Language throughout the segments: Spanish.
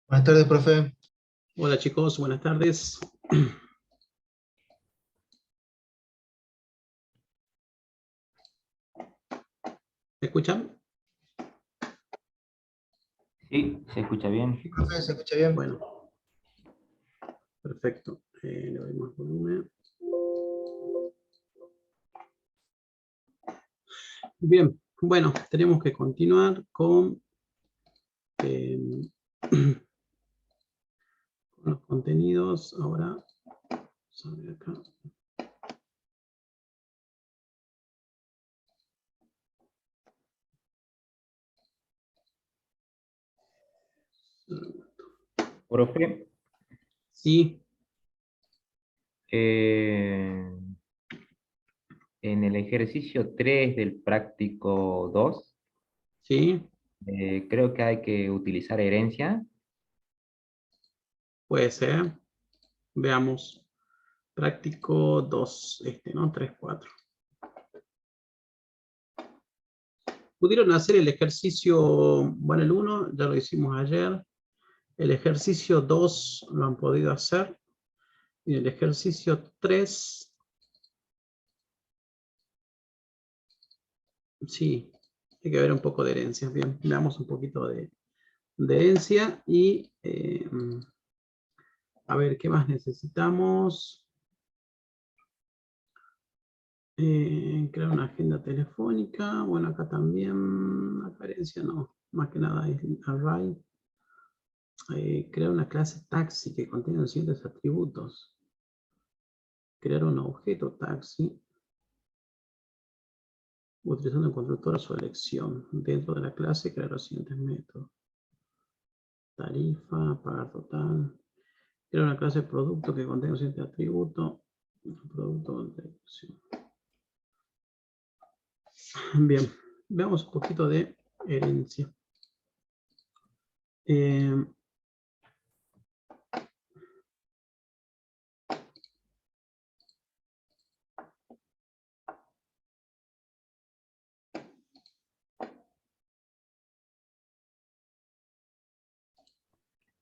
Buenas tardes, profe. Hola chicos, buenas tardes. ¿Me escuchan? Sí, se escucha bien. Sí, profe, ¿se escucha bien? Bueno, perfecto. Le doy más volumen. Bien, bueno, tenemos que continuar con los contenidos. Ahora, vamos a ver acá. Profe, Sí, en el ejercicio 3 del práctico 2, sí, creo que hay que utilizar herencia. puede ser. Veamos. Práctico 2, ¿no? 3, 4. Pudieron hacer el ejercicio, bueno, el 1 ya lo hicimos ayer. El ejercicio 2 lo han podido hacer. Y el ejercicio 3, sí, hay que ver un poco de herencia. Bien, veamos un poquito de herencia y a ver qué más necesitamos. Crear una agenda telefónica. Bueno, acá también, acá herencia no, más que nada es array. Crear una clase taxi que contenga los siguientes atributos. Crear un objeto taxi utilizando el constructor a su elección. Dentro de la clase, crear los siguientes métodos. Tarifa, pagar total. Crear una clase de producto que contenga un siguiente atributo. Producto de elección. Bien, veamos un poquito de herencia.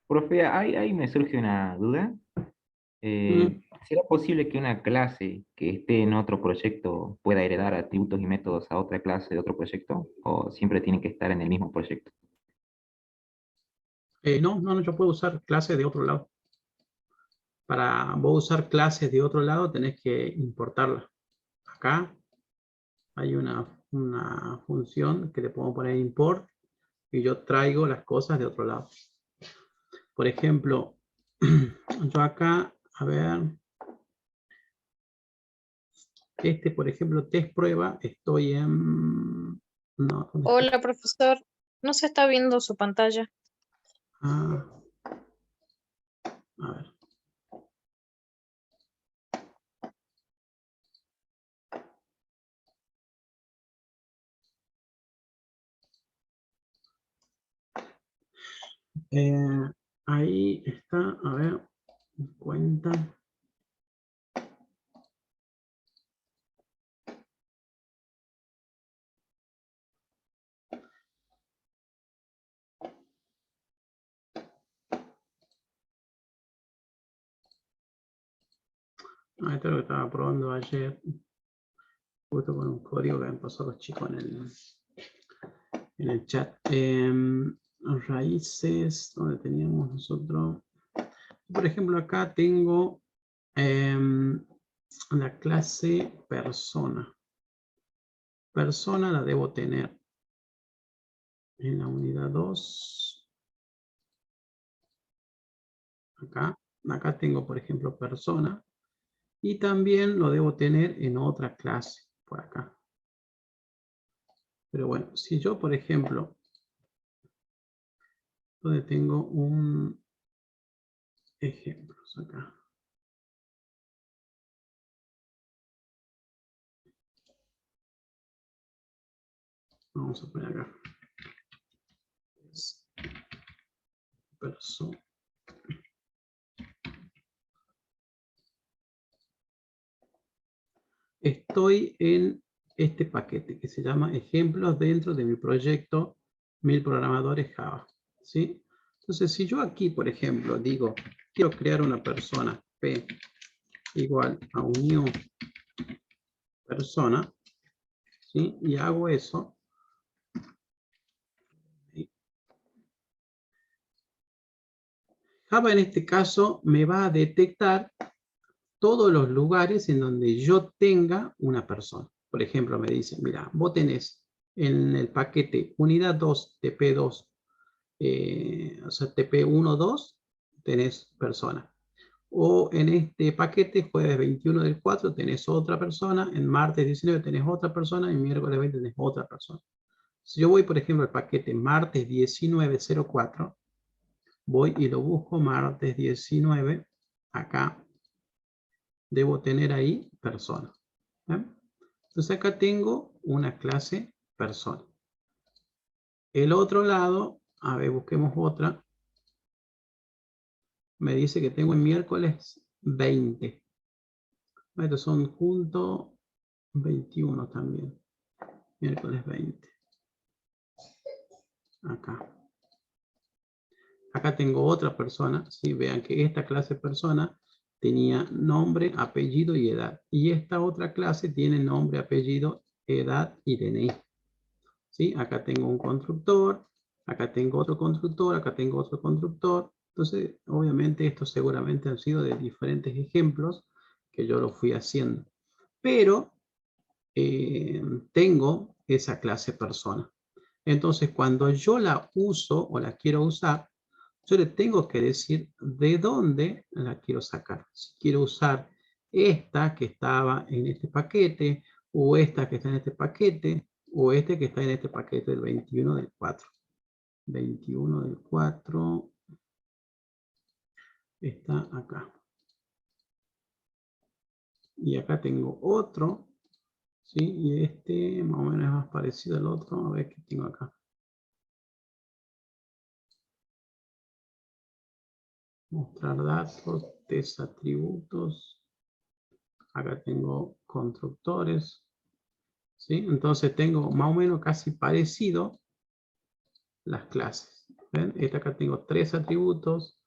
Profe, ahí me surge una duda. ¿Será posible que una clase que esté en otro proyecto pueda heredar atributos y métodos a otra clase de otro proyecto? ¿O siempre tienen que estar en el mismo proyecto? No, yo puedo usar clases de otro lado. Para vos usar clases de otro lado tenés que importarlas. Acá hay una función que le podemos poner import y yo traigo las cosas de otro lado. Por ejemplo, yo acá, a ver, por ejemplo, test prueba, estoy en... No, ¿dónde está? Hola, profesor. No se está viendo su pantalla. Ah, a ver. Ahí está, a ver, cuenta. Esto es lo que estaba probando ayer, justo con un código que me pasó los chicos en el chat. Raíces, donde teníamos nosotros. Por ejemplo, acá tengo la clase persona. Persona la debo tener en la unidad 2. Acá tengo, por ejemplo, persona. Y también lo debo tener en otra clase, por acá. Pero bueno, si yo, por ejemplo, donde tengo un ejemplo acá. Vamos a poner acá. Persona. Estoy en este paquete que se llama ejemplos dentro de mi proyecto 1000 programadores Java. ¿Sí? Entonces Entonces, si yo aquí, por ejemplo, digo, quiero crear una persona, P igual a unión persona, ¿sí? Y hago eso. Java en este caso me va a detectar todos los lugares en donde yo tenga una persona. Por ejemplo, me dice, mira, vos tenés en el paquete unidad 2, TP2, o sea, TP12, tenés persona. O en este paquete, jueves 21 del 4, tenés otra persona, en martes 19 tenés otra persona, y miércoles 20 tenés otra persona. Si yo voy, por ejemplo, al paquete martes 1904, voy y lo busco martes 19, acá, debo tener ahí persona. ¿Ven? Entonces acá tengo una clase persona. El otro lado, a ver, busquemos otra. Me dice que tengo el miércoles 20. Estos son juntos 21 también. Miércoles 20. Acá. Acá tengo otra persona. ¿Sí? Vean que esta clase persona tenía nombre, apellido y edad. Y esta otra clase tiene nombre, apellido, edad y DNI. ¿Sí? Acá tengo un constructor, acá tengo otro constructor, acá tengo otro constructor. Entonces, obviamente, estos seguramente han sido de diferentes ejemplos que yo lo fui haciendo. Pero tengo esa clase persona. Entonces, cuando yo la uso o la quiero usar, yo le tengo que decir de dónde la quiero sacar. Si quiero usar esta que estaba en este paquete, o esta que está en este paquete, o este que está en este paquete del 21 del 4. 21 del 4 está acá. Y acá tengo otro, ¿sí? Y este más o menos es más parecido al otro. A ver qué tengo acá. Mostrar datos, test atributos. Acá tengo constructores. ¿Sí? Entonces tengo más o menos casi parecido las clases. ¿Ven? Acá tengo 3 atributos.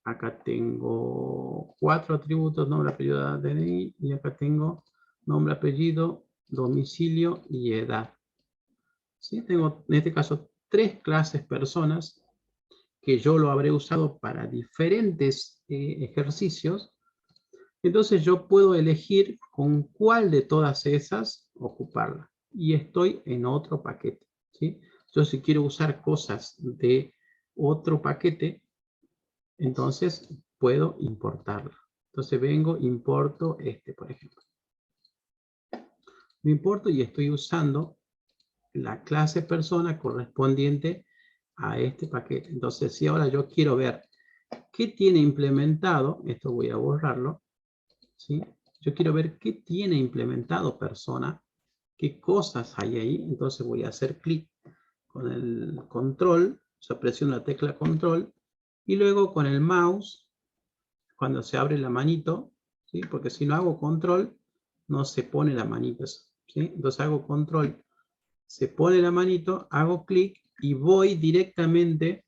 Acá tengo 4 atributos, nombre, apellido, DNI. Y acá tengo nombre, apellido, domicilio y edad. ¿Sí? Tengo en este caso 3 clases personas que yo lo habré usado para diferentes ejercicios. Entonces yo puedo elegir con cuál de todas esas ocuparla. Y estoy en otro paquete. ¿Sí? Yo si quiero usar cosas de otro paquete, entonces puedo importarlo. Entonces vengo, importo este, por ejemplo. Lo importo y estoy usando la clase persona correspondiente a este paquete. Entonces, si ahora yo quiero ver qué tiene implementado, esto voy a borrarlo, ¿sí? Yo quiero ver qué tiene implementado persona, qué cosas hay ahí. Entonces voy a hacer clic con el control, o sea, presiono la tecla control, y luego con el mouse, cuando se abre la manito, ¿sí? Porque si no hago control, no se pone la manito, ¿sí? Entonces hago control, se pone la manito, hago clic y voy directamente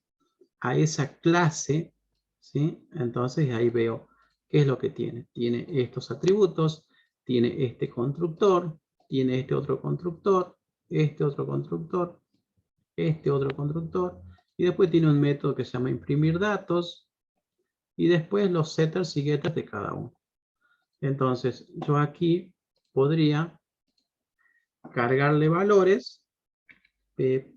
a esa clase, ¿sí? Entonces ahí veo qué es lo que tiene. Tiene estos atributos, tiene este constructor, tiene este otro constructor, este otro constructor, este otro constructor, y después tiene un método que se llama imprimir datos, y después los setters y getters de cada uno. Entonces, yo aquí podría cargarle valores, p.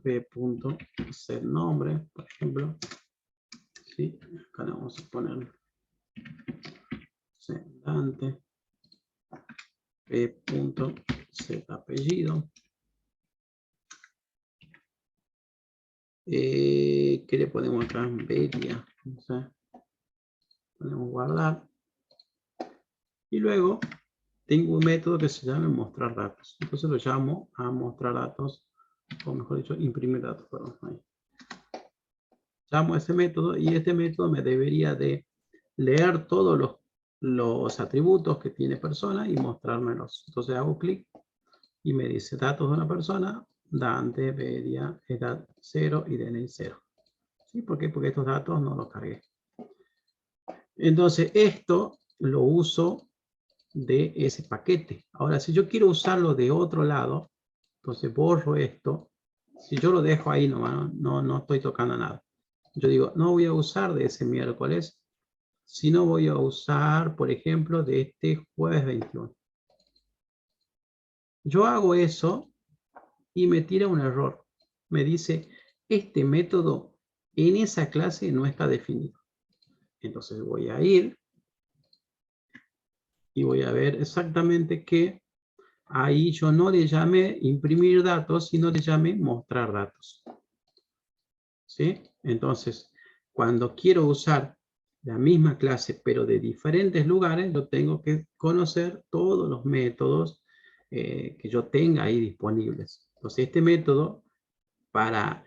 P.set nombre, por ejemplo. ¿Sí? Acá le vamos a poner Dante. P.set apellido. ¿Qué le ponemos acá? Beria. No sé. Ponemos guardar. Y luego tengo un método que se llama mostrar datos. Entonces lo llamo a mostrar datos, o mejor dicho, imprimir datos. Perdón, ahí. Llamo a ese método y este método me debería de leer todos los los atributos que tiene persona y mostrármelos. Entonces hago clic y me dice datos de una persona, Dante, Bedia, edad 0 y DNI 0. ¿Sí? ¿Por qué? Porque estos datos no los cargué. Entonces esto lo uso de ese paquete. Ahora, si yo quiero usarlo de otro lado, entonces borro esto. Si yo lo dejo ahí nomás, no estoy tocando nada. Yo digo, no voy a usar de ese miércoles, sino voy a usar, por ejemplo, de este jueves 21. Yo hago eso y me tira un error. Me dice, este método en esa clase no está definido. Entonces voy a ir y voy a ver exactamente que ahí yo no le llamé imprimir datos, sino le llamé mostrar datos. ¿Sí? Entonces, cuando quiero usar la misma clase, pero de diferentes lugares, yo tengo que conocer todos los métodos que yo tenga ahí disponibles. Entonces, este método para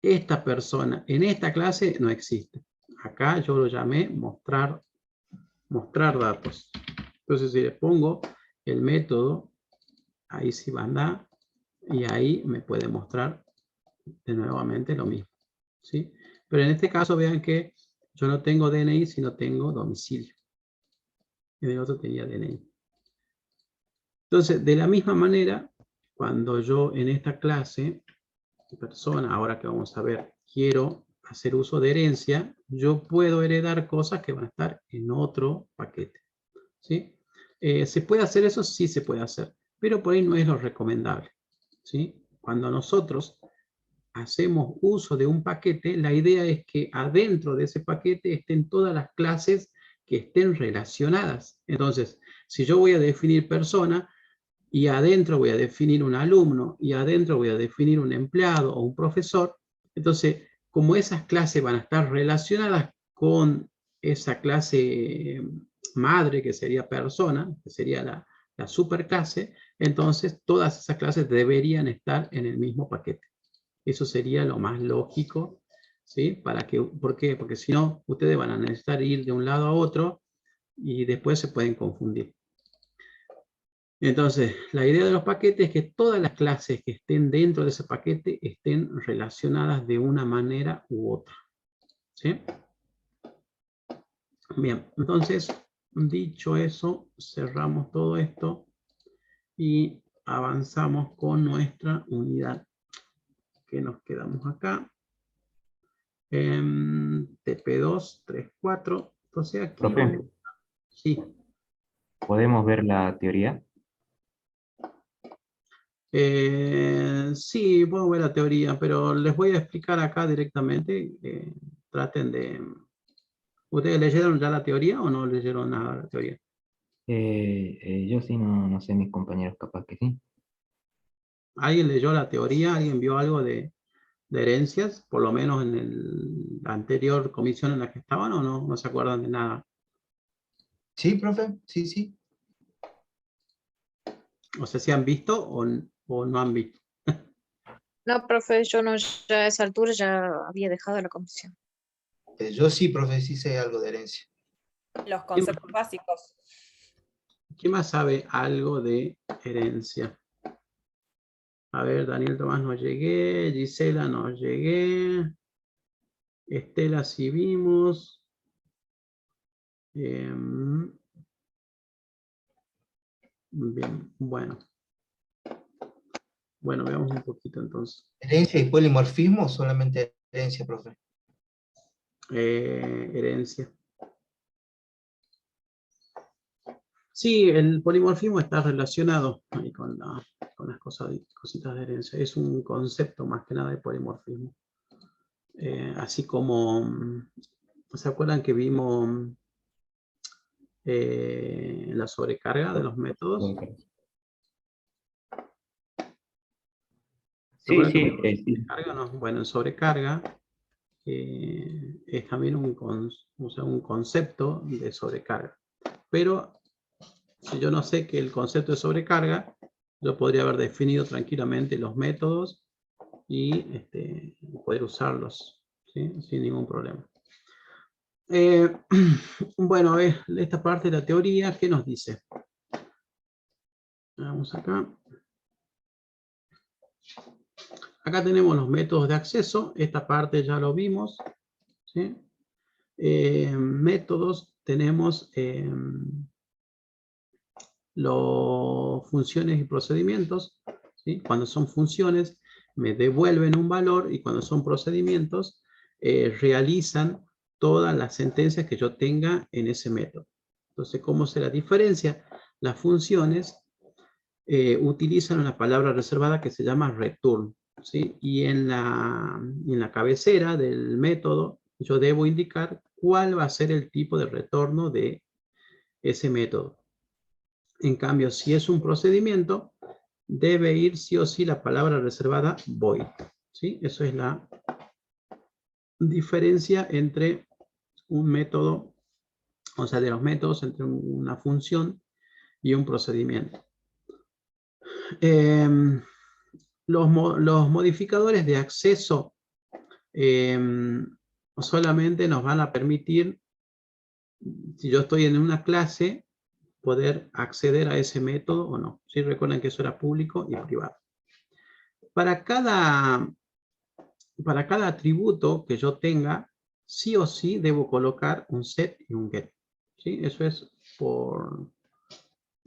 esta persona en esta clase no existe. Acá yo lo llamé mostrar datos. Entonces, si le pongo el método, ahí sí va a andar, y ahí me puede mostrar de nuevamente lo mismo. ¿Sí? Pero en este caso vean que yo no tengo DNI, sino tengo domicilio. En el otro tenía DNI. Entonces, de la misma manera, cuando yo en esta clase, persona, ahora que vamos a ver, quiero hacer uso de herencia, yo puedo heredar cosas que van a estar en otro paquete. ¿Sí? ¿Se puede hacer eso? Sí se puede hacer, pero por ahí no es lo recomendable. ¿Sí? Cuando nosotros hacemos uso de un paquete, la idea es que adentro de ese paquete estén todas las clases que estén relacionadas. Entonces, si yo voy a definir persona, y adentro voy a definir un alumno, y adentro voy a definir un empleado o un profesor, entonces, como esas clases van a estar relacionadas con esa clase madre, que sería persona, que sería la superclase, entonces todas esas clases deberían estar en el mismo paquete. Eso sería lo más lógico, ¿sí? ¿Por qué? Porque si no, ustedes van a necesitar ir de un lado a otro y después se pueden confundir. Entonces, la idea de los paquetes es que todas las clases que estén dentro de ese paquete estén relacionadas de una manera u otra. ¿Sí? Bien, entonces, dicho eso, cerramos todo esto y avanzamos con nuestra unidad que nos quedamos acá. TP2, 3, 4. Entonces aquí Profe, vamos. Sí. ¿podemos ver la teoría? Sí, puedo ver la teoría, pero les voy a explicar acá directamente. Traten de... ¿Ustedes leyeron ya la teoría o no leyeron nada de la teoría? Yo sí, no sé, mis compañeros capaz que sí. ¿Alguien leyó la teoría? ¿Alguien vio algo de herencias? Por lo menos en la anterior comisión en la que estaban, ¿o no se acuerdan de nada? Sí, profe, sí, sí. O sea, ¿si han visto o no han visto? No, profe, yo no, ya a esa altura ya había dejado la comisión. Yo sí, profe, sí sé algo de herencia. Los conceptos básicos. ¿Quién más sabe algo de herencia? A ver, Daniel Tomás no llegué, Gisela no llegué, Estela sí vimos. Bien, bueno. Bueno, veamos un poquito entonces. ¿Herencia y polimorfismo o solamente herencia, profe? Herencia. Sí, el polimorfismo está relacionado ahí con las cositas de herencia. Es un concepto más que nada de polimorfismo. Así como, ¿se acuerdan que vimos la sobrecarga de los métodos? ¿Se Sí, acuerdan que sí, vimos sí. sobrecarga? No, bueno, en sobrecarga es también un concepto de sobrecarga. Pero si yo no sé que el concepto de sobrecarga, yo podría haber definido tranquilamente los métodos y poder usarlos, ¿sí? Sin ningún problema. Bueno, esta parte de la teoría, ¿qué nos dice? Vamos acá. Acá tenemos los métodos de acceso. Esta parte ya lo vimos, ¿sí? Métodos, tenemos los funciones y procedimientos, ¿sí? Cuando son funciones, me devuelven un valor, y cuando son procedimientos, realizan todas las sentencias que yo tenga en ese método. Entonces, ¿cómo se la diferencia? Las funciones utilizan una palabra reservada que se llama return, ¿sí? Y en la cabecera del método yo debo indicar cuál va a ser el tipo de retorno de ese método. En cambio, si es un procedimiento, debe ir sí o sí la palabra reservada void, ¿sí? Eso es la diferencia entre un método, o sea, de los métodos entre una función y un procedimiento. Los modificadores de acceso solamente nos van a permitir, si yo estoy en una clase, poder acceder a ese método o no. ¿Sí? Recuerden que eso era público y privado. Para cada atributo que yo tenga, sí o sí debo colocar un set y un get. ¿Sí? Eso es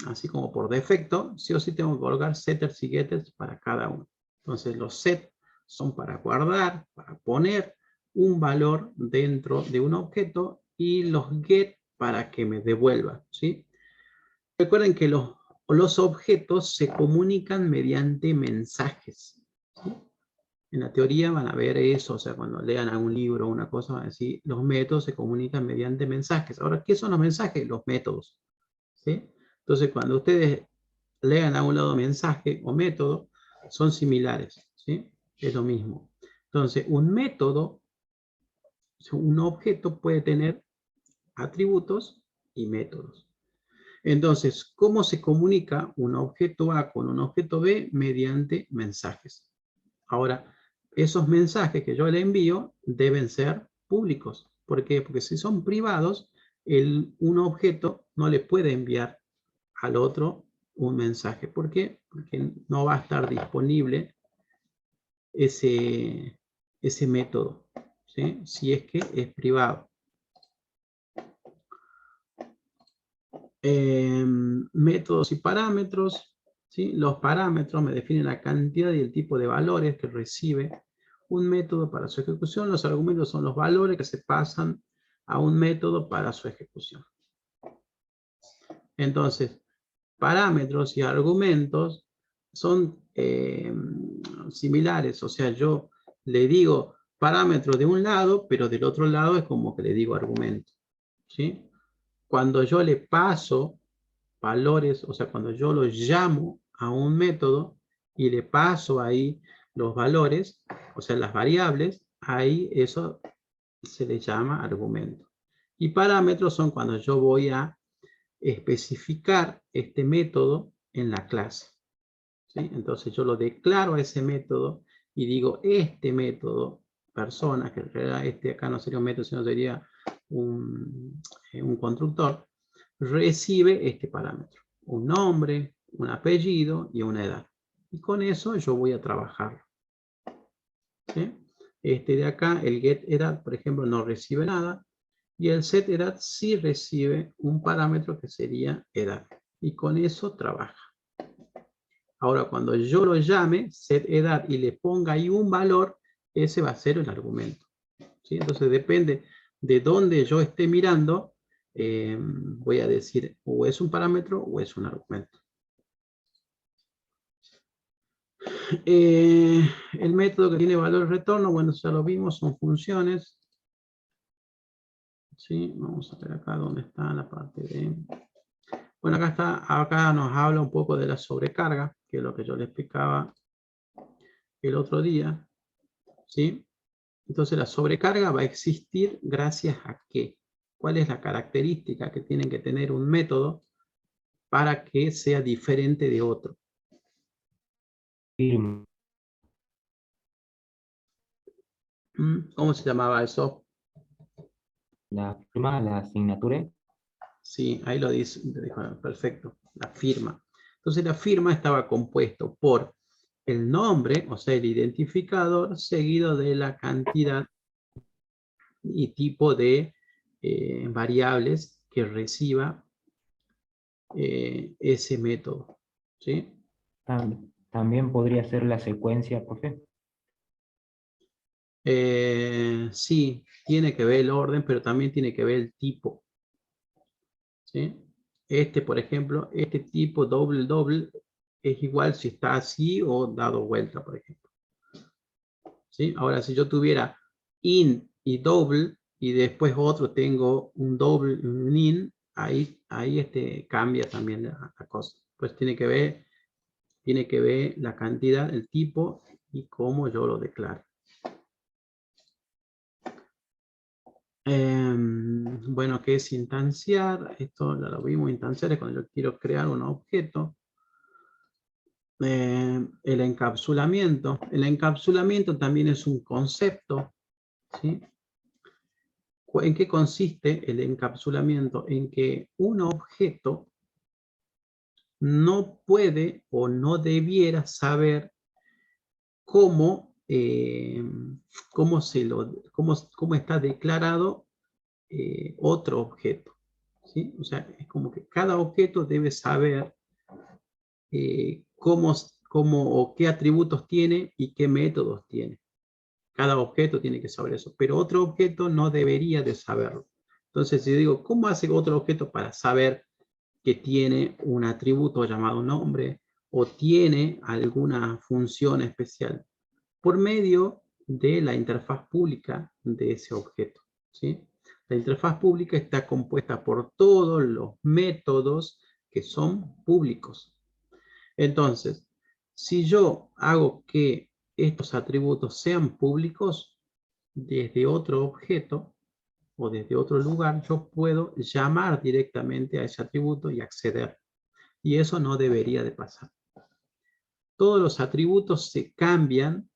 así como por defecto, sí o sí tengo que colocar setters y getters para cada uno. Entonces los set son para guardar, para poner un valor dentro de un objeto, y los get para que me devuelva, ¿sí? Recuerden que los objetos se comunican mediante mensajes, ¿sí? En la teoría van a ver eso, o sea, cuando lean algún libro o una cosa, van a decir, los métodos se comunican mediante mensajes. Ahora, ¿qué son los mensajes? Los métodos, ¿sí? Entonces, cuando ustedes lean a un lado mensaje o método, son similares, ¿sí? Es lo mismo. Entonces, un método, un objeto puede tener atributos y métodos. Entonces, ¿cómo se comunica un objeto A con un objeto B? Mediante mensajes. Ahora, esos mensajes que yo le envío deben ser públicos. ¿Por qué? Porque si son privados, un objeto no le puede enviar al otro un mensaje. ¿Por qué? Porque no va a estar disponible ese método, ¿sí? Si es que es privado. Métodos y parámetros, ¿sí? Los parámetros me definen la cantidad y el tipo de valores que recibe un método para su ejecución. Los argumentos son los valores que se pasan a un método para su ejecución. Entonces, parámetros y argumentos son similares, o sea, yo le digo parámetro de un lado, pero del otro lado es como que le digo argumento, ¿sí? Cuando yo le paso valores, o sea, cuando yo lo llamo a un método y le paso ahí los valores, o sea, las variables, ahí eso se le llama argumento. Y parámetros son cuando yo voy a especificar este método en la clase, ¿sí? Entonces yo lo declaro a ese método y digo, este método, persona, que en realidad este acá no sería un método, sino sería un constructor, recibe este parámetro, un nombre, un apellido y una edad. Y con eso yo voy a trabajar, ¿sí? Este de acá, el getEdad, por ejemplo, no recibe nada, y el setEdad sí recibe un parámetro que sería edad. Y con eso trabaja. Ahora, cuando yo lo llame setEdad y le ponga ahí un valor, ese va a ser el argumento, ¿sí? Entonces depende de dónde yo esté mirando, voy a decir o es un parámetro o es un argumento. El método que tiene valor de retorno, bueno, ya lo vimos, son funciones. ¿Sí? Vamos a ver acá dónde está la parte de... Bueno, acá nos habla un poco de la sobrecarga, que es lo que yo le explicaba el otro día, ¿sí? Entonces la sobrecarga va a existir gracias a qué. ¿Cuál es la característica que tiene que tener un método para que sea diferente de otro? ¿Cómo se llamaba eso? La firma, la asignatura. Sí, ahí lo dice, perfecto, la firma. Entonces la firma estaba compuesto por el nombre, o sea, el identificador, seguido de la cantidad y tipo de variables que reciba ese método. ¿Sí? También podría ser la secuencia, profe. Sí, tiene que ver el orden, pero también tiene que ver el tipo. ¿Sí? Este, por ejemplo, este tipo doble doble es igual si está así o dado vuelta, por ejemplo. ¿Sí? Ahora, si yo tuviera in y double y después otro tengo un doble, un in, ahí cambia también la cosa. Pues tiene que ver la cantidad, el tipo y cómo yo lo declaro. Bueno, ¿qué es instanciar? Esto ya lo vimos, instanciar es cuando yo quiero crear un objeto. El encapsulamiento. El encapsulamiento también es un concepto. ¿Sí? ¿En qué consiste el encapsulamiento? En que un objeto no puede o no debiera saber cómo, cómo está declarado otro objeto. ¿Sí? O sea, es como que cada objeto debe saber cómo o qué atributos tiene y qué métodos tiene. Cada objeto tiene que saber eso, pero otro objeto no debería de saberlo. Entonces, si yo digo, ¿cómo hace otro objeto para saber que tiene un atributo llamado nombre o tiene alguna función especial? Por medio de la interfaz pública de ese objeto. ¿Sí? La interfaz pública está compuesta por todos los métodos que son públicos. Entonces, si yo hago que estos atributos sean públicos, desde otro objeto o desde otro lugar, yo puedo llamar directamente a ese atributo y acceder. Y eso no debería de pasar. Todos los atributos se cambian,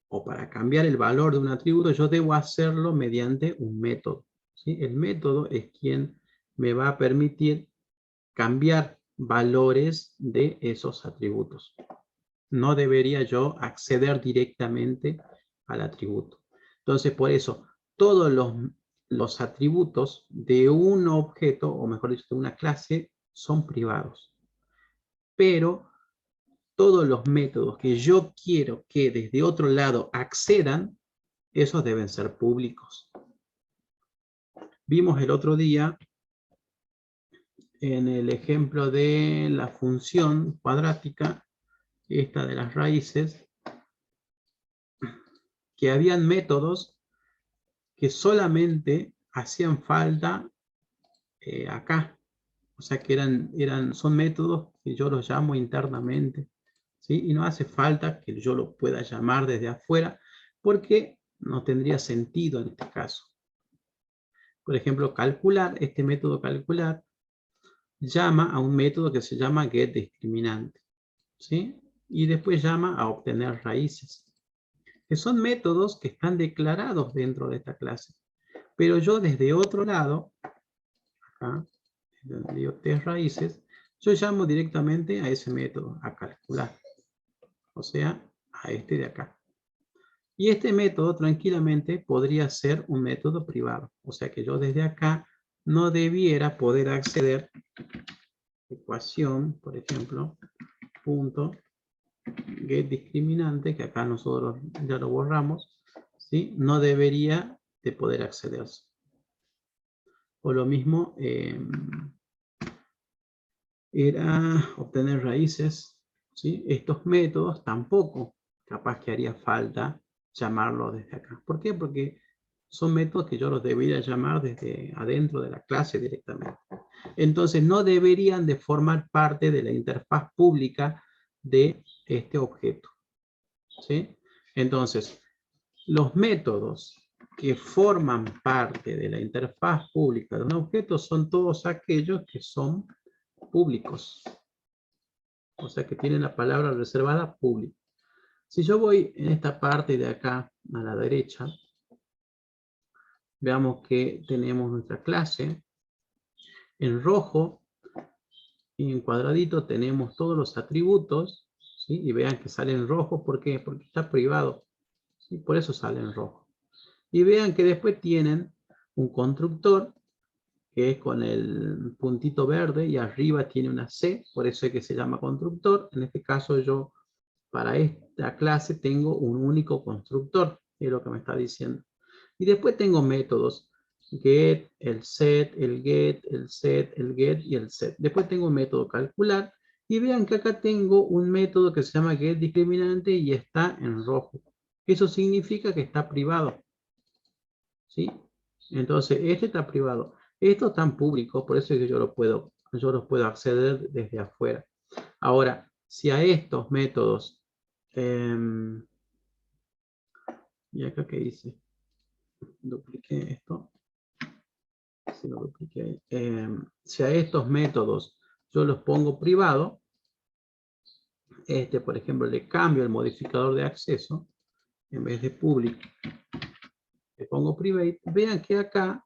o para cambiar el valor de un atributo, yo debo hacerlo mediante un método. ¿Sí? El método es quien me va a permitir cambiar valores de esos atributos. No debería yo acceder directamente al atributo. Entonces, por eso, todos los atributos de un objeto, o mejor dicho, de una clase, son privados. Pero todos los métodos que yo quiero que desde otro lado accedan, esos deben ser públicos. Vimos el otro día, en el ejemplo de la función cuadrática, esta de las raíces, que habían métodos que solamente hacían falta acá. O sea que son métodos que yo los llamo internamente. ¿Sí? Y no hace falta que yo lo pueda llamar desde afuera, porque no tendría sentido en este caso. Por ejemplo, calcular, este método calcular, llama a un método que se llama getDiscriminante. ¿Sí? Y después llama a obtener raíces, que son métodos que están declarados dentro de esta clase. Pero yo desde otro lado, acá, donde digo test raíces, yo llamo directamente a ese método, a calcular. O sea, a este de acá. Y este método tranquilamente podría ser un método privado. O sea que yo desde acá no debiera poder acceder a ecuación, por ejemplo, punto getDiscriminante, que acá nosotros ya lo borramos, ¿sí? No debería de poder accederse. O lo mismo era obtener raíces, ¿sí? Estos métodos tampoco capaz que haría falta llamarlos desde acá. ¿Por qué? Porque son métodos que yo los debería llamar desde adentro de la clase directamente. Entonces no deberían de formar parte de la interfaz pública de este objeto. ¿Sí? Entonces, los métodos que forman parte de la interfaz pública de un objeto son todos aquellos que son públicos. O sea que tienen la palabra reservada público. Si yo voy en esta parte de acá a la derecha, Veamos que tenemos nuestra clase. En rojo y en cuadradito tenemos todos los atributos, ¿sí? Y vean que sale en rojo, ¿por qué? Porque está privado, ¿sí? Por eso sale en rojo. Y vean que después tienen un constructor, que es con el puntito verde, y arriba tiene una C, por eso es que se llama constructor. En este caso yo, para esta clase, tengo un único constructor, es lo que me está diciendo. Y después tengo métodos. Get, el set, el get, el set, el get y el set. Después tengo un método calcular. Y vean que acá tengo un método que se llama get discriminante y está en rojo. Eso significa que está privado. ¿Sí? Entonces, este está privado. Estos están públicos, por eso es que yo los puedo acceder desde afuera. Ahora, si a estos métodos, y acá que dice, dupliqué esto. Si lo dupliqué, si a estos métodos yo los pongo privado, por ejemplo, le cambio el modificador de acceso, en vez de public, le pongo private, vean que acá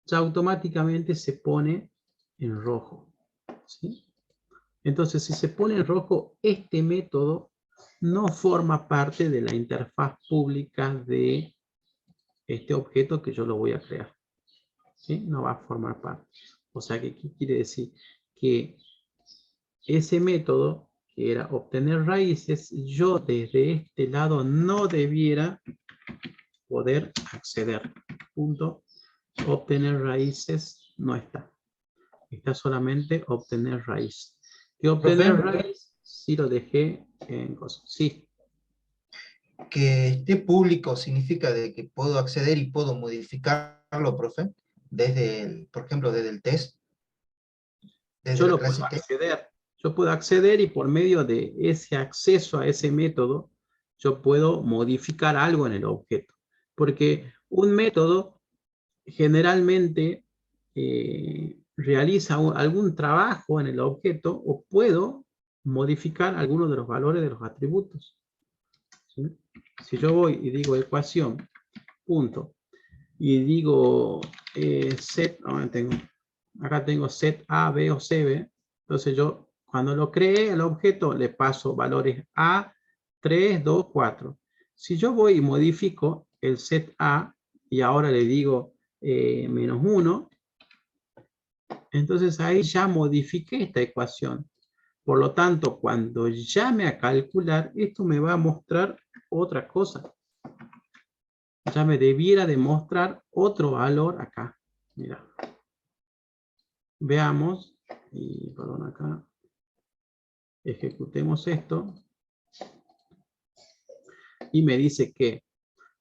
ya automáticamente se pone en rojo. ¿Sí? Entonces, si se pone en rojo, este método no forma parte de la interfaz pública de este objeto que yo lo voy a crear. ¿Sí? No va a formar parte. O sea, que ¿qué quiere decir? Que ese método, que era obtener raíces, yo desde este lado no debiera poder acceder. Punto. Obtener raíces no está. Está solamente obtener raíz. Que obtener raíz sí lo dejé en cosas. Sí. Que esté público significa de que puedo acceder y puedo modificarlo, profe, por ejemplo, desde el test, desde Yo la lo clase puedo test. acceder. Yo puedo acceder y por medio de ese acceso a ese método, yo puedo modificar algo en el objeto. Porque un método generalmente realiza algún trabajo en el objeto o puedo modificar algunos de los valores de los atributos. ¿Sí? Si yo voy y digo ecuación, punto, y digo set, acá tengo set A, B o CB, entonces yo cuando lo creé el objeto le paso valores A, 3, 2, 4. Si yo voy y modifico el set A y ahora le digo menos 1, entonces ahí ya modifiqué esta ecuación. Por lo tanto, cuando llame a calcular, esto me va a mostrar otra cosa. Ya me debiera demostrar otro valor acá. Mira. Veamos. Y perdón acá. Ejecutemos esto. Y me dice que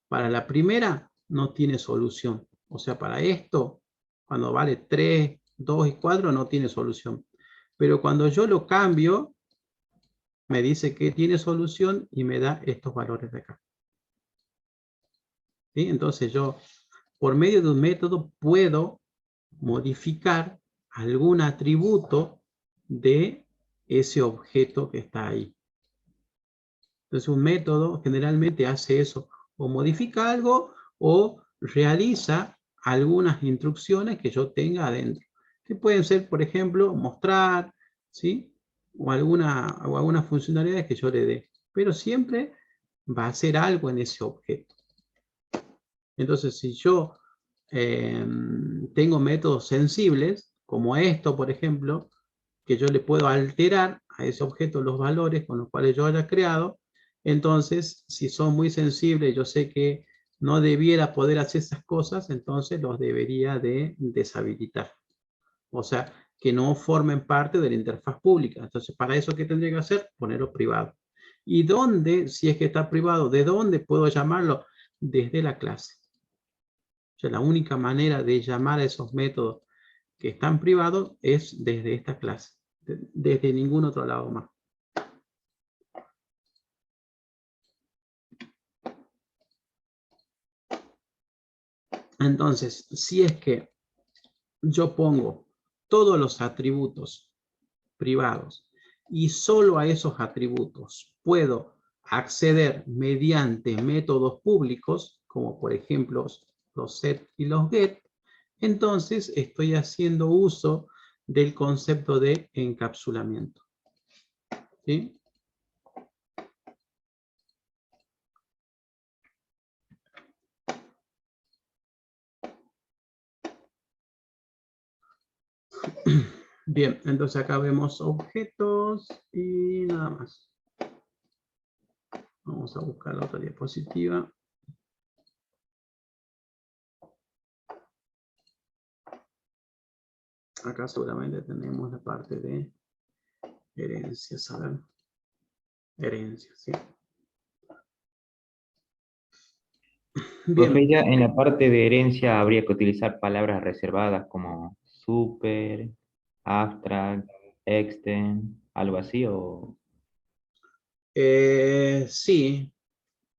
para la primera no tiene solución. O sea, para esto, cuando vale 3, 2 y 4 no tiene solución. Pero cuando yo lo cambio, me dice que tiene solución y me da estos valores de acá. ¿Sí? Entonces yo, por medio de un método, puedo modificar algún atributo de ese objeto que está ahí. Entonces un método generalmente hace eso, o modifica algo o realiza algunas instrucciones que yo tenga adentro. Que pueden ser, por ejemplo, mostrar, ¿sí? O algunas funcionalidades que yo le dé. Pero siempre va a hacer algo en ese objeto. Entonces, si yo tengo métodos sensibles, como esto, por ejemplo, que yo le puedo alterar a ese objeto los valores con los cuales yo haya creado, entonces, si son muy sensibles, yo sé que no debiera poder hacer esas cosas, entonces los debería de deshabilitar. O sea, que no formen parte de la interfaz pública. Entonces, para eso, ¿qué tendría que hacer? Ponerlo privado. ¿Y dónde, si es que está privado, de dónde puedo llamarlo? Desde la clase. O sea, la única manera de llamar a esos métodos que están privados es desde esta clase. Desde ningún otro lado más. Entonces, si es que yo pongo todos los atributos privados y solo a esos atributos puedo acceder mediante métodos públicos, como por ejemplo los set y los get, entonces estoy haciendo uso del concepto de encapsulamiento. ¿Sí? Bien, entonces acá vemos objetos y nada más. Vamos a buscar la otra diapositiva. Acá seguramente tenemos la parte de herencias. A ver. Herencias, sí. Bien. Profe, ya en la parte de herencia habría que utilizar palabras reservadas como super, abstract, extend, algo así, o Sí,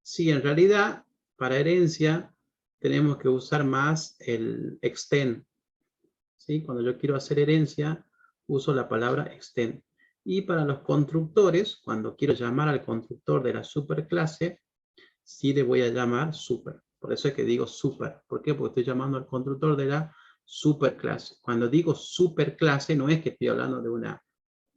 sí, en realidad para herencia tenemos que usar más el extend. ¿Sí? Cuando yo quiero hacer herencia, uso la palabra extend. Y para los constructores, cuando quiero llamar al constructor de la superclase, sí le voy a llamar super. Por eso es que digo super. ¿Por qué? Porque estoy llamando al constructor de la superclase. Cuando digo superclase, no es que estoy hablando de una,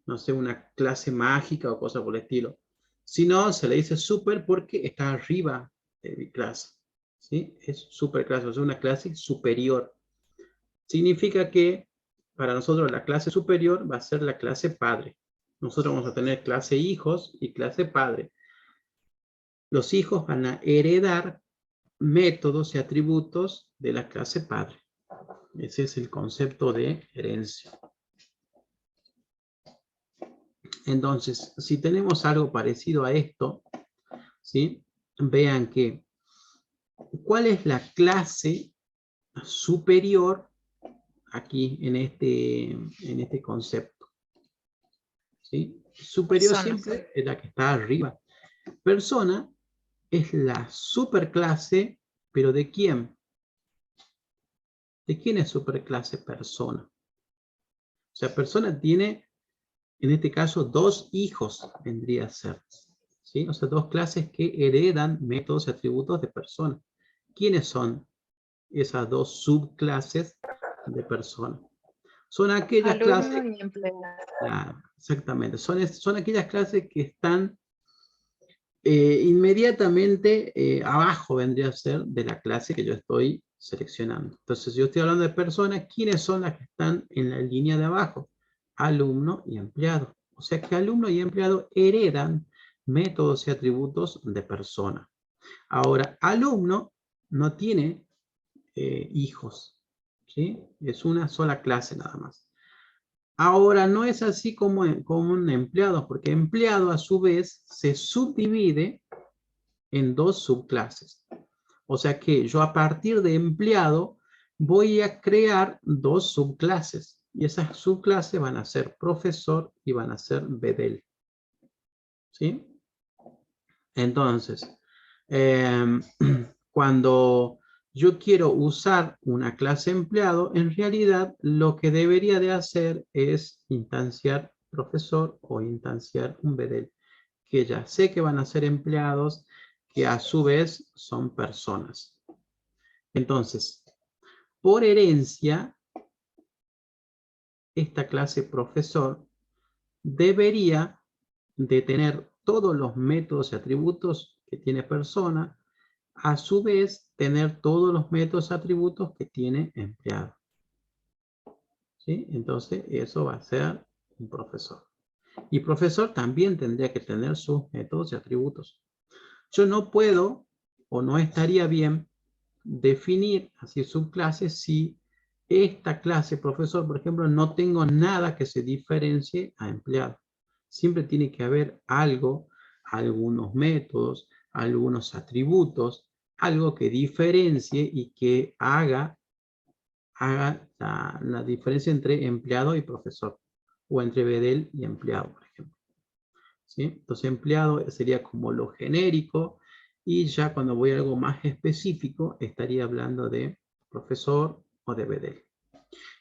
no sé, una clase mágica o cosa por el estilo. Sino se le dice super porque está arriba de mi clase. ¿Sí? Es superclase, o sea, una clase superior. Significa que para nosotros la clase superior va a ser la clase padre. Nosotros vamos a tener clase hijos y clase padre. Los hijos van a heredar métodos y atributos de la clase padre. Ese es el concepto de herencia. Entonces, si tenemos algo parecido a esto, ¿sí? Vean que, ¿cuál es la clase superior aquí en este concepto? ¿Sí? Superior Persona. siempre es la que está arriba. Persona es la superclase, pero ¿de quién? ¿De quién es superclase persona? O sea, persona tiene, en este caso, dos hijos, vendría a ser. ¿Sí? O sea, dos clases que heredan métodos y atributos de persona. ¿Quiénes son esas dos subclases de persona? Son aquellas Alumno clases, y empleado. exactamente, son aquellas clases que están inmediatamente abajo, vendría a ser de la clase que yo estoy seleccionando. Entonces, yo estoy hablando de personas, ¿quiénes son las que están en la línea de abajo? Alumno y empleado. O sea que alumno y empleado heredan métodos y atributos de persona. Ahora, alumno no tiene hijos, ¿sí? Es una sola clase nada más. Ahora, no es así como un empleado, porque empleado a su vez se subdivide en dos subclases. O sea que yo a partir de empleado voy a crear dos subclases. Y esas subclases van a ser profesor y van a ser bedel. ¿Sí? Entonces, cuando yo quiero usar una clase empleado, en realidad lo que debería de hacer es instanciar profesor o instanciar un bedel, que ya sé que van a ser empleados, que a su vez son personas. Entonces, por herencia, esta clase profesor debería de tener todos los métodos y atributos que tiene persona, a su vez tener todos los métodos y atributos que tiene empleado. ¿Sí? Entonces, eso va a ser un profesor. Y profesor también tendría que tener sus métodos y atributos. Yo no puedo o no estaría bien definir así subclases si esta clase profesor, por ejemplo, no tengo nada que se diferencie a empleado. Siempre tiene que haber algo, algunos métodos, algunos atributos, algo que diferencie y que haga la diferencia entre empleado y profesor, o entre bedel y empleado, por ejemplo. ¿Sí? Entonces, empleado sería como lo genérico, y ya cuando voy a algo más específico, estaría hablando de profesor o de bedel.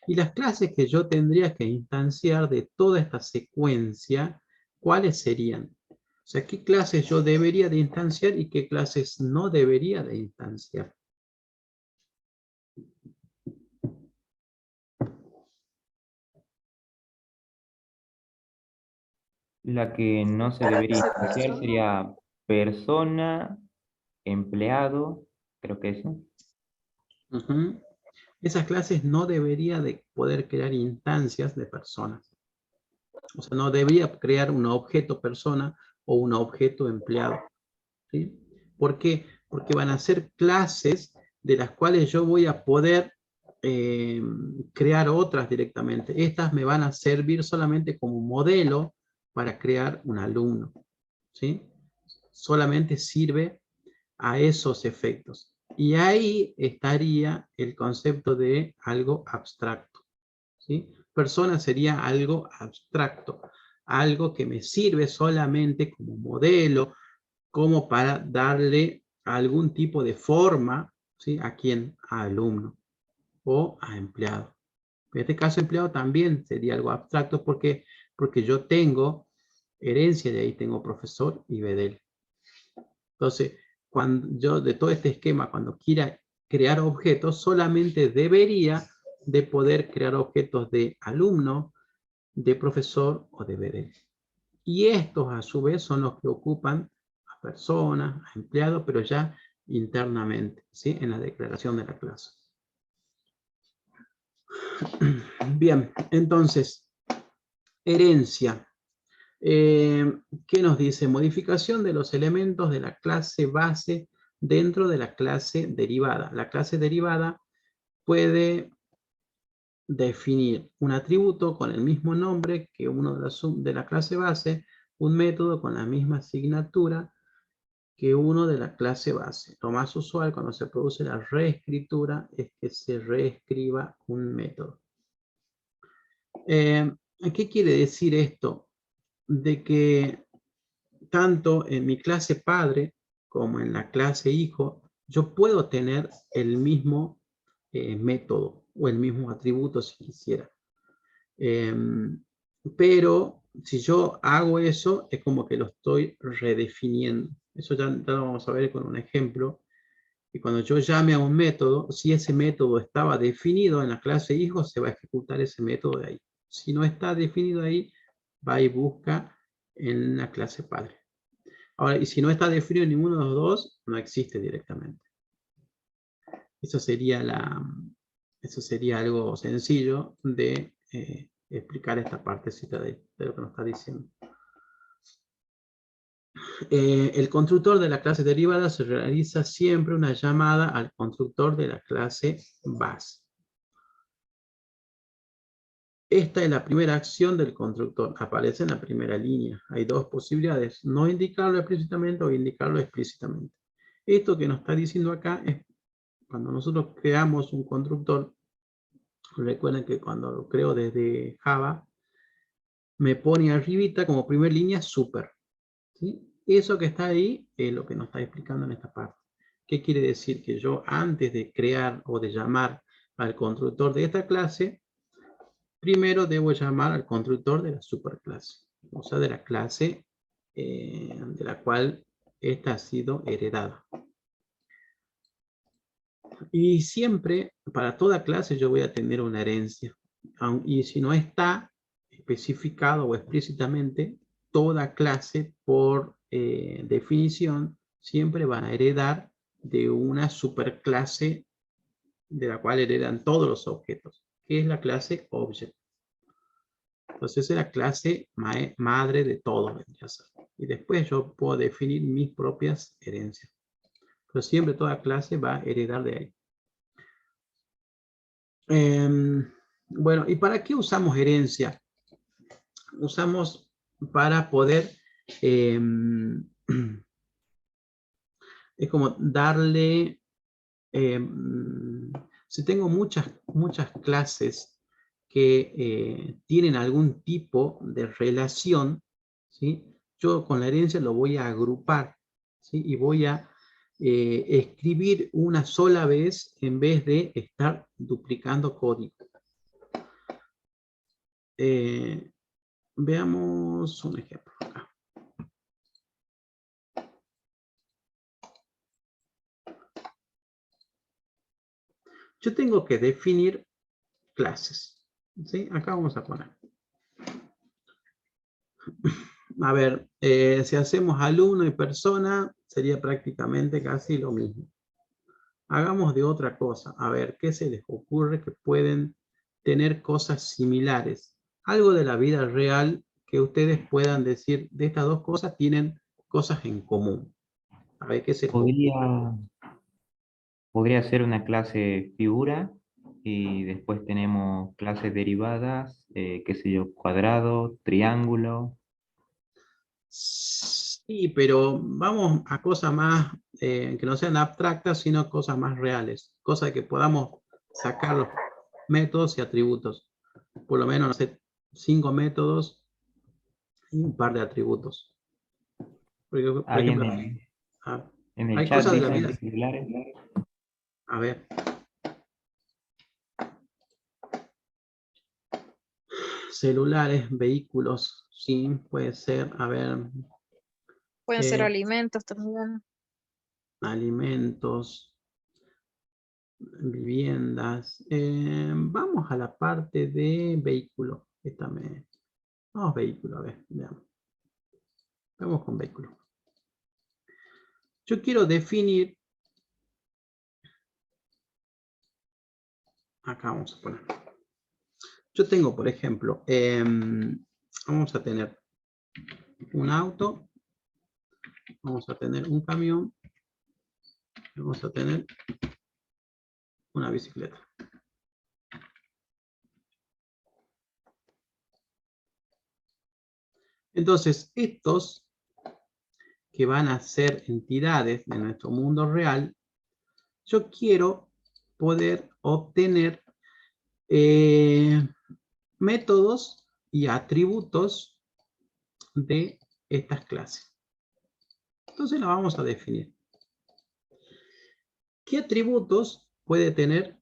Y las clases que yo tendría que instanciar de toda esta secuencia, ¿cuáles serían? O sea, ¿qué clases yo debería de instanciar y qué clases no debería de instanciar? La que no se ¿Para qué debería se diferenciar persona? sería persona, empleado, creo que eso. Ujú. Esas clases no debería de poder crear instancias de personas. O sea, no debería crear un objeto persona o un objeto empleado. ¿Sí? ¿Por qué? Porque van a ser clases de las cuales yo voy a poder crear otras directamente. Estas me van a servir solamente como modelo para crear un alumno. ¿Sí? Solamente sirve a esos efectos. Y ahí estaría el concepto de algo abstracto. ¿Sí? Persona sería algo abstracto, algo que me sirve solamente como modelo, como para darle algún tipo de forma, ¿sí? ¿A quién? A alumno o a empleado. En este caso, empleado también sería algo abstracto porque yo tengo herencia de ahí, tengo profesor y bedel. Entonces, cuando yo de todo este esquema, cuando quiera crear objetos, solamente debería de poder crear objetos de alumno, de profesor o de bedel. Y estos a su vez son los que ocupan a personas, a empleados, pero ya internamente, ¿sí? En la declaración de la clase. Bien, entonces, herencia. ¿Qué nos dice? Modificación de los elementos de la clase base dentro de la clase derivada. La clase derivada puede definir un atributo con el mismo nombre que uno de la clase base, un método con la misma asignatura que uno de la clase base. Lo más usual cuando se produce la reescritura es que se reescriba un método. ¿Qué quiere decir esto? De que tanto en mi clase padre como en la clase hijo, yo puedo tener el mismo método o el mismo atributo si quisiera. Pero si yo hago eso, es como que lo estoy redefiniendo. Eso ya lo vamos a ver con un ejemplo. Y cuando yo llame a un método, si ese método estaba definido en la clase hijo, se va a ejecutar ese método de ahí. Si no está definido ahí, va y busca en la clase padre. Ahora, y si no está definido ninguno de los dos, no existe directamente. Eso sería, eso sería algo sencillo de explicar esta partecita de lo que nos está diciendo. El constructor de la clase derivada se realiza siempre una llamada al constructor de la clase base. Esta es la primera acción del constructor, aparece en la primera línea. Hay dos posibilidades, no indicarlo explícitamente o indicarlo explícitamente. Esto que nos está diciendo acá es cuando nosotros creamos un constructor. Recuerden que cuando lo creo desde Java, me pone arribita como primera línea super. ¿Sí? Eso que está ahí es lo que nos está explicando en esta parte. ¿Qué quiere decir? Que yo antes de crear o de llamar al constructor de esta clase, primero debo llamar al constructor de la superclase, o sea, de la clase de la cual esta ha sido heredada. Y siempre, para toda clase, yo voy a tener una herencia. Y si no está especificado o explícitamente, toda clase, por definición, siempre van a heredar de una superclase de la cual heredan todos los objetos, que es la clase Object. Entonces es la clase madre de todo. Y después yo puedo definir mis propias herencias. Pero siempre toda clase va a heredar de ahí. Bueno, ¿y para qué usamos herencia? Usamos para poder, es como darle, si tengo muchas clases que tienen algún tipo de relación, ¿sí? Yo con la herencia lo voy a agrupar, ¿sí? Y voy a escribir una sola vez en vez de estar duplicando código. Veamos un ejemplo acá. Yo tengo que definir clases. ¿Sí? Acá vamos a poner. a ver, si hacemos alumno y persona, sería prácticamente casi lo mismo. Hagamos de otra cosa. A ver, ¿qué se les ocurre que pueden tener cosas similares? Algo de la vida real que ustedes puedan decir, de estas dos cosas tienen cosas en común. A ver, ¿qué se les ocurre? Podría ser una clase figura y después tenemos clases derivadas, qué sé yo, cuadrado, triángulo. Sí, pero vamos a cosas más, que no sean abstractas, sino cosas más reales. Cosas que podamos sacar los métodos y atributos. Por lo menos, no sé, 5 métodos y un par de atributos. Por Ahí ejemplo, ah, en el hay chat cosas de la dicen vida. celulares. A ver. Celulares, vehículos, sí, puede ser. A ver, Pueden ser alimentos también. alimentos, viviendas. Vamos a la parte de vehículo. Vamos vehículo, a ver, veamos. Vamos con vehículo. Yo quiero definir. Acá vamos a poner. Yo tengo, por ejemplo, vamos a tener un auto, vamos a tener un camión, vamos a tener una bicicleta. Entonces, estos que van a ser entidades de nuestro mundo real, yo quiero poder obtener métodos y atributos de estas clases. Entonces la vamos a definir. ¿Qué atributos puede tener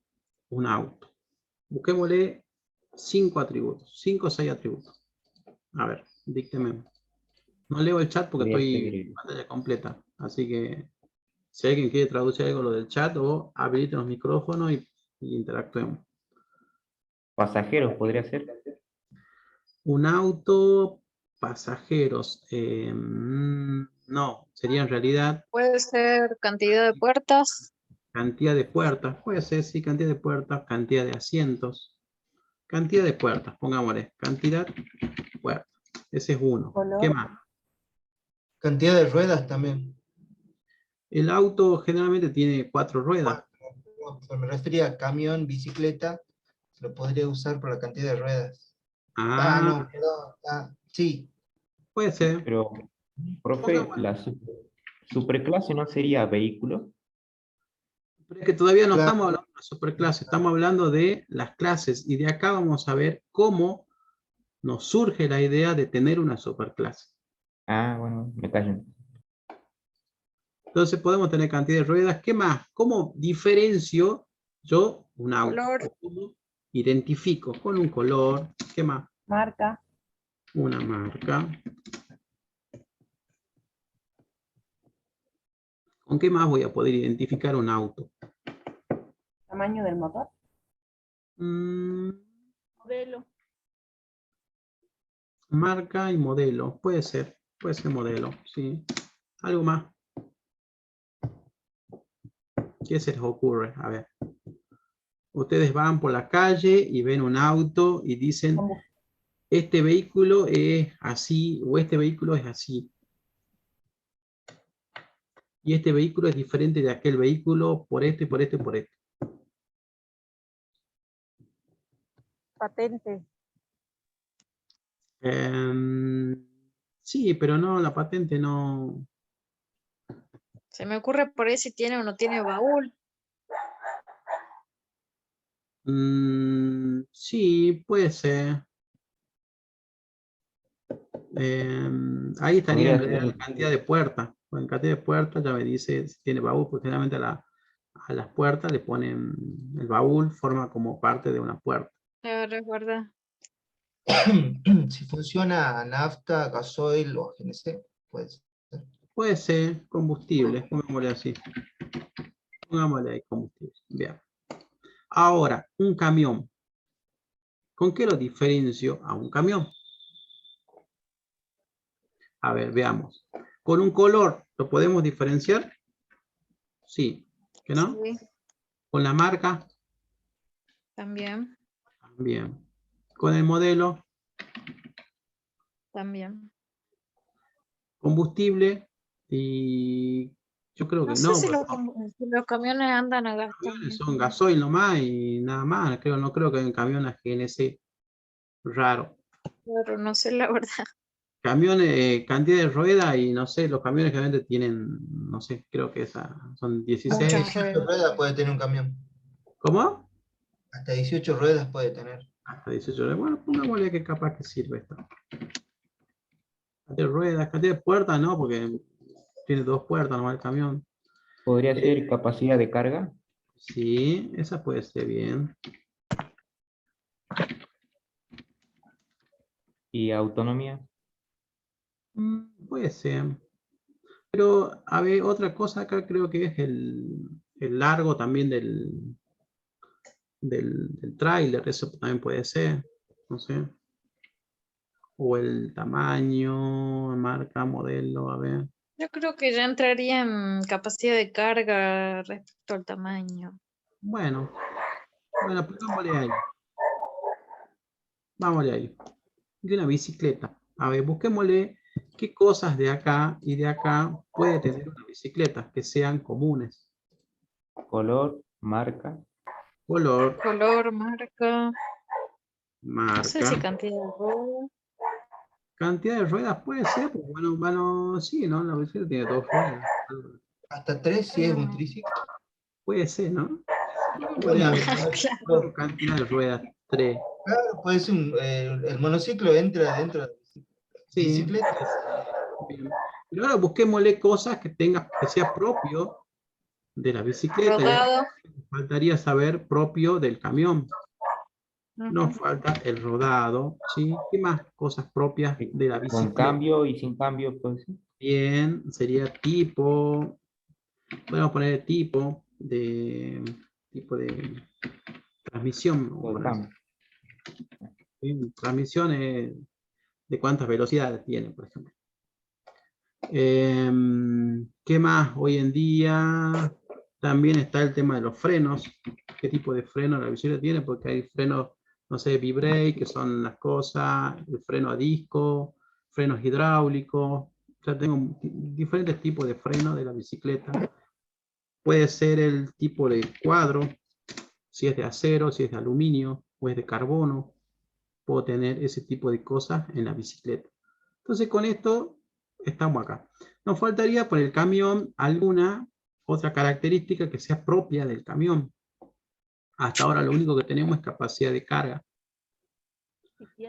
un auto? Busquémosle 5 atributos, 5 o 6 atributos. A ver, dícteme. No leo el chat porque Podría estoy ser en pantalla completa, así que si alguien quiere traducir algo lo del chat o habiliten los micrófonos y interactuemos. pasajeros, podría ser. Un auto, pasajeros. No, sería en realidad Puede ser cantidad de puertas. cantidad de puertas. Puede ser, sí, cantidad de puertas, cantidad de asientos. Cantidad de puertas, pongámosle. Cantidad de puertas. Ese es uno. ¿Qué más? Cantidad de ruedas también. El auto generalmente tiene 4 ruedas. No, me refería a camión, bicicleta, lo podría usar por la cantidad de ruedas. Ah, No, perdón. Sí, puede ser. Pero, profe, Pongámosle. la superclase no sería vehículo. Pero es que todavía no claro. estamos hablando de la superclase, estamos hablando de las clases. Y de acá vamos a ver cómo nos surge la idea de tener una superclase. Ah, bueno, me callo. Entonces podemos tener cantidad de ruedas. ¿Qué más? ¿Cómo diferencio yo un auto? Color. ¿Cómo identifico? Con un color. ¿Qué más? Marca, Una marca. ¿Con qué más voy a poder identificar un auto? tamaño del motor, Modelo. Marca y modelo. Puede ser modelo, sí. Algo más. ¿Qué se les ocurre? A ver. Ustedes van por la calle y ven un auto y dicen, este vehículo es así o este vehículo es así. Y este vehículo es diferente de aquel vehículo por esto y por esto y por esto. Patente. Sí, pero no, la patente no. Se me ocurre por ahí si tiene o no tiene baúl. Sí, puede ser. Ahí estaría en Podría realidad ser, la cantidad de puertas. En cantidad de puertas ya me dice si tiene baúl, porque generalmente a las puertas le ponen el baúl, forma como parte de una puerta. Recuerda. Si funciona a nafta, gasoil o GNC, pues. Puede ser combustible, pongámosle así. Pongámosle ahí combustible. Bien. Ahora, un camión. ¿Con qué lo diferencio a un camión? A ver, veamos. ¿Con un color lo podemos diferenciar? Sí. ¿Que no? Sí, ¿Con la marca? también, También. ¿Con el modelo? también. ¿Combustible? Y yo creo No que sé no, si porque si los camiones andan a gas los camiones también. son gasoil nomás y nada más. No creo que haya un camión a GNC. Raro. Pero no sé la verdad. Camiones, cantidad de ruedas y no sé, los camiones generalmente tienen, no sé, creo que son 16. Muchas 18 ruedas. ruedas puede tener un camión. ¿Cómo? Hasta 18 ruedas puede tener. Hasta 18 horas. Bueno, pongámosle que capaz que sirve esto. Cantidad de ruedas, cantidad de puertas, no, porque tiene 2 puertas nomás el camión. ¿Podría ser capacidad de carga Sí, esa puede ser bien. y autonomía? Puede ser. Pero, a ver, otra cosa acá creo que es el largo también del tráiler, eso también puede ser, no sé. O el tamaño, marca, modelo, a ver. Yo creo que ya entraría en capacidad de carga respecto al tamaño. Bueno, pues vámonos ahí. Vámonos ahí. De una bicicleta. A ver, busquémosle qué cosas de acá y de acá puede tener una bicicleta que sean comunes. Color, marca, Color, Color, marca, no sé si marca. cantidad de ruedas. Cantidad de ruedas puede ser, pues bueno, sí, ¿no? La bicicleta tiene 2 ruedas. Hasta 3 si es un triciclo. Puede ser, ¿no? Podría Ponemos, Claro. cantidad de ruedas, 3. claro, puede ser el monociclo entra dentro de la Sí, bicicleta. bien. Pero ahora busquémosle cosas que sea propio de la bicicleta. Y acá Rodado. faltaría saber propio del camión. Nos Ujú. falta el rodado, ¿sí? ¿Qué más cosas propias de la con bicicleta? cambio y sin cambio, pues. Bien, sería tipo, podemos poner tipo de transmisión. Vamos a Todo poner así. cambio. ¿Sí? Transmisiones de cuántas velocidades tiene, por ejemplo. ¿Qué más? Hoy en día también está el tema de los frenos. ¿Qué tipo de freno la bicicleta tiene? Porque hay frenos, no sé, V-brake, que son las cosas, el freno a disco, frenos hidráulicos. O sea, tengo diferentes tipos de freno de la bicicleta. Puede ser el tipo de cuadro, si es de acero, si es de aluminio o es de carbono. Puedo tener ese tipo de cosas en la bicicleta. Entonces con esto estamos acá. Nos faltaría por el camión alguna otra característica que sea propia del camión. Hasta ahora lo único que tenemos es capacidad de carga.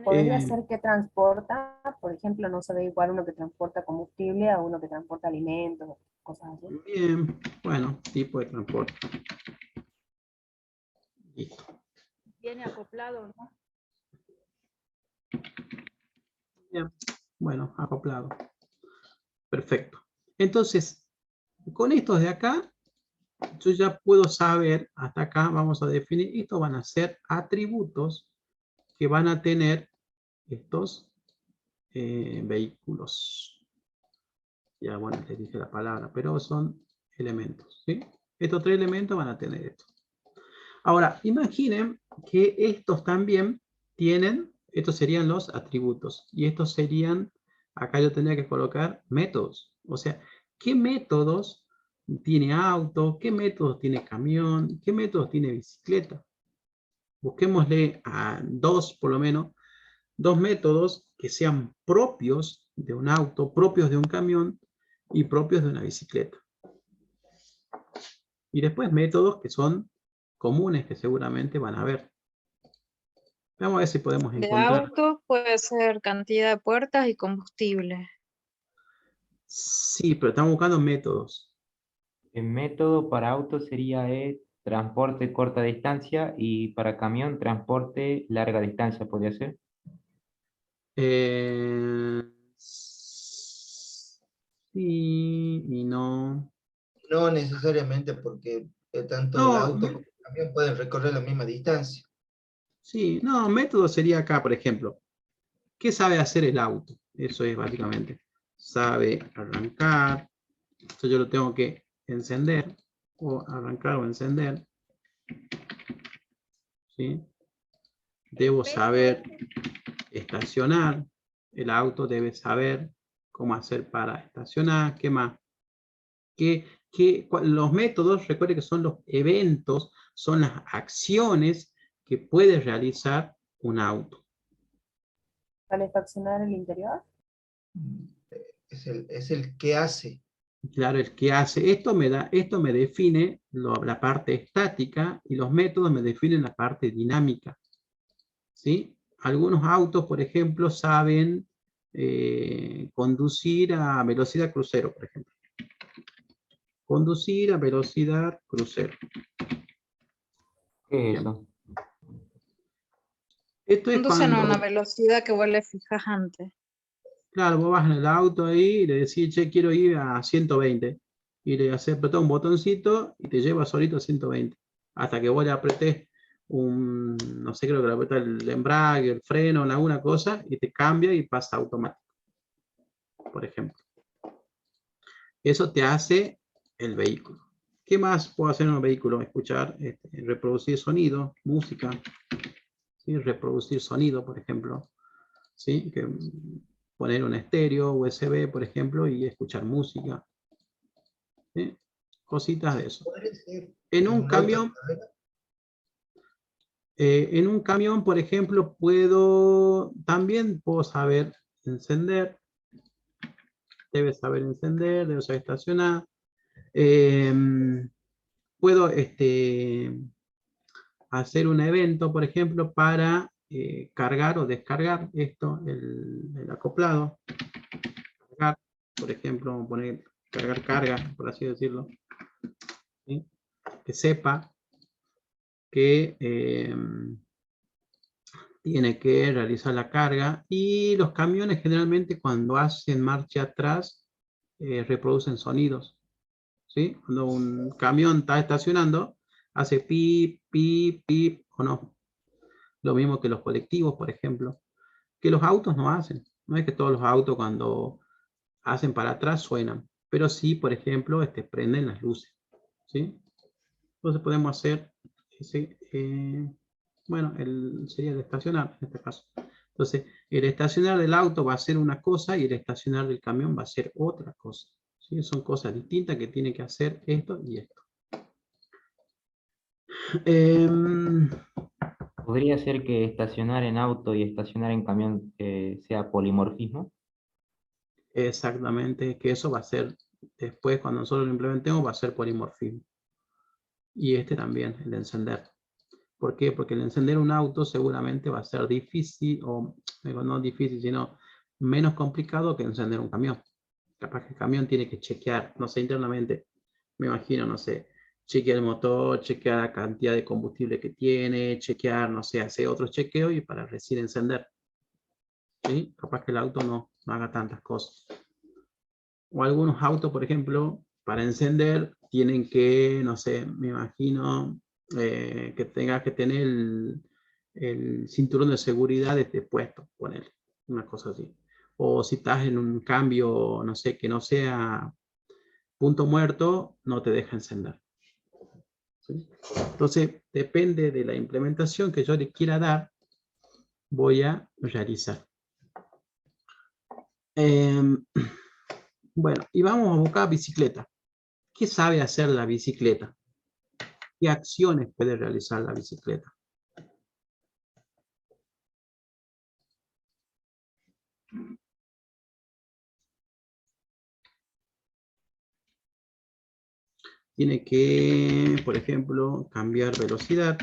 Podría ser que transporta, por ejemplo, no se ve igual uno que transporta combustible a uno que transporta alimentos, cosas así. Bien, bueno, tipo de transporte. Listo. Viene acoplado, ¿no? Bien, bueno, acoplado. Perfecto. Entonces, con estos de acá, yo ya puedo saber, hasta acá vamos a definir, estos van a ser atributos que van a tener estos vehículos. Ya, bueno, les dije la palabra, pero son elementos, ¿sí? Estos 3 elementos van a tener esto. Ahora, imaginen que estos también tienen, estos serían los atributos, y estos serían, acá yo tendría que colocar métodos. O sea, ¿qué métodos tiene auto? ¿Qué métodos tiene camión? ¿Qué métodos tiene bicicleta? Busquémosle a 2, por lo menos, 2 métodos que sean propios de un auto, propios de un camión y propios de una bicicleta. Y después métodos que son comunes que seguramente van a ver. Vamos a ver si podemos De encontrar. autos puede ser cantidad de puertas y combustible. Sí, pero estamos buscando métodos. El método para auto sería transporte corta distancia y para camión transporte larga distancia, ¿podría ser? Sí y no. No necesariamente porque tanto el No, auto como el camión pueden recorrer la misma distancia. sí, no, método sería acá, por ejemplo. ¿Qué sabe hacer el auto? Eso es básicamente. sabe arrancar. Esto yo lo tengo que encender, o arrancar o encender. ¿Sí? Debo saber estacionar. El auto debe saber cómo hacer para estacionar. ¿Qué más? Los métodos, recuerde que son los eventos, son las acciones que puede realizar un auto. ¿Calefaccionar el interior? Es el que hace. Claro, el que hace. Esto me define la parte estática y los métodos me definen la parte dinámica. ¿Sí? Algunos autos, por ejemplo, saben conducir a velocidad crucero, por ejemplo. Conducir a velocidad crucero. ¿Qué es eso? Esto es Conducen a una cuando, velocidad que vos le fijas antes. claro, vos vas en el auto ahí y le decís, che, quiero ir a 120. Y le haces apretar un botoncito y te lleva solito a 120. Hasta que vos le apretés no sé, creo que le apretás el embrague, el freno, alguna cosa, y te cambia y pasa automático. Por ejemplo. Eso te hace el vehículo. ¿Qué más puedo hacer en un vehículo? Escuchar, reproducir sonido, música, ¿sí? Reproducir sonido, por ejemplo. ¿Sí? Poner un estéreo, USB, por ejemplo, y escuchar música. ¿Sí? Cositas de eso. En un camión, por ejemplo, también puedo saber encender. Debe saber encender, debe saber estacionar. Puedo hacer un evento, por ejemplo, para cargar o descargar el acoplado. Cargar, por ejemplo, cargar carga, por así decirlo. ¿Sí? Que sepa que tiene que realizar la carga. Y los camiones generalmente cuando hacen marcha atrás reproducen sonidos. ¿Sí? Cuando un camión está estacionando, hace pip, pip, pip, o no. Lo mismo que los colectivos, por ejemplo, que los autos no hacen. No es que todos los autos cuando hacen para atrás suenan, pero sí, por ejemplo, prenden las luces. ¿Sí? Entonces podemos hacer bueno, sería el estacionar en este caso. Entonces, el estacionar del auto va a ser una cosa y el estacionar del camión va a ser otra cosa. ¿Sí? Son cosas distintas que tiene que hacer esto y esto. ¿Podría ser que estacionar en auto y estacionar en camión sea polimorfismo? Exactamente, que eso va a ser, después cuando nosotros lo implementemos, va a ser polimorfismo. Y también, el encender. ¿Por qué? Porque el encender un auto seguramente va a ser difícil, o no difícil, sino menos complicado que encender un camión. Capaz que el camión tiene que chequear, no sé, internamente, me imagino, no sé, chequear el motor, chequear la cantidad de combustible que tiene, chequear, no sé, hacer otro chequeo y para recién encender. ¿Sí? Capaz que el auto no haga tantas cosas. O algunos autos, por ejemplo, para encender tienen que, no sé, me imagino que tengas que tener el cinturón de seguridad puesto, ponerle, una cosa así. O si estás en un cambio, no sé, que no sea punto muerto, no te deja encender. ¿Sí? Entonces, depende de la implementación que yo le quiera dar, voy a realizar. Bueno, y vamos a buscar bicicleta. ¿Qué sabe hacer la bicicleta? ¿Qué acciones puede realizar la bicicleta? Tiene que, por ejemplo, cambiar velocidad.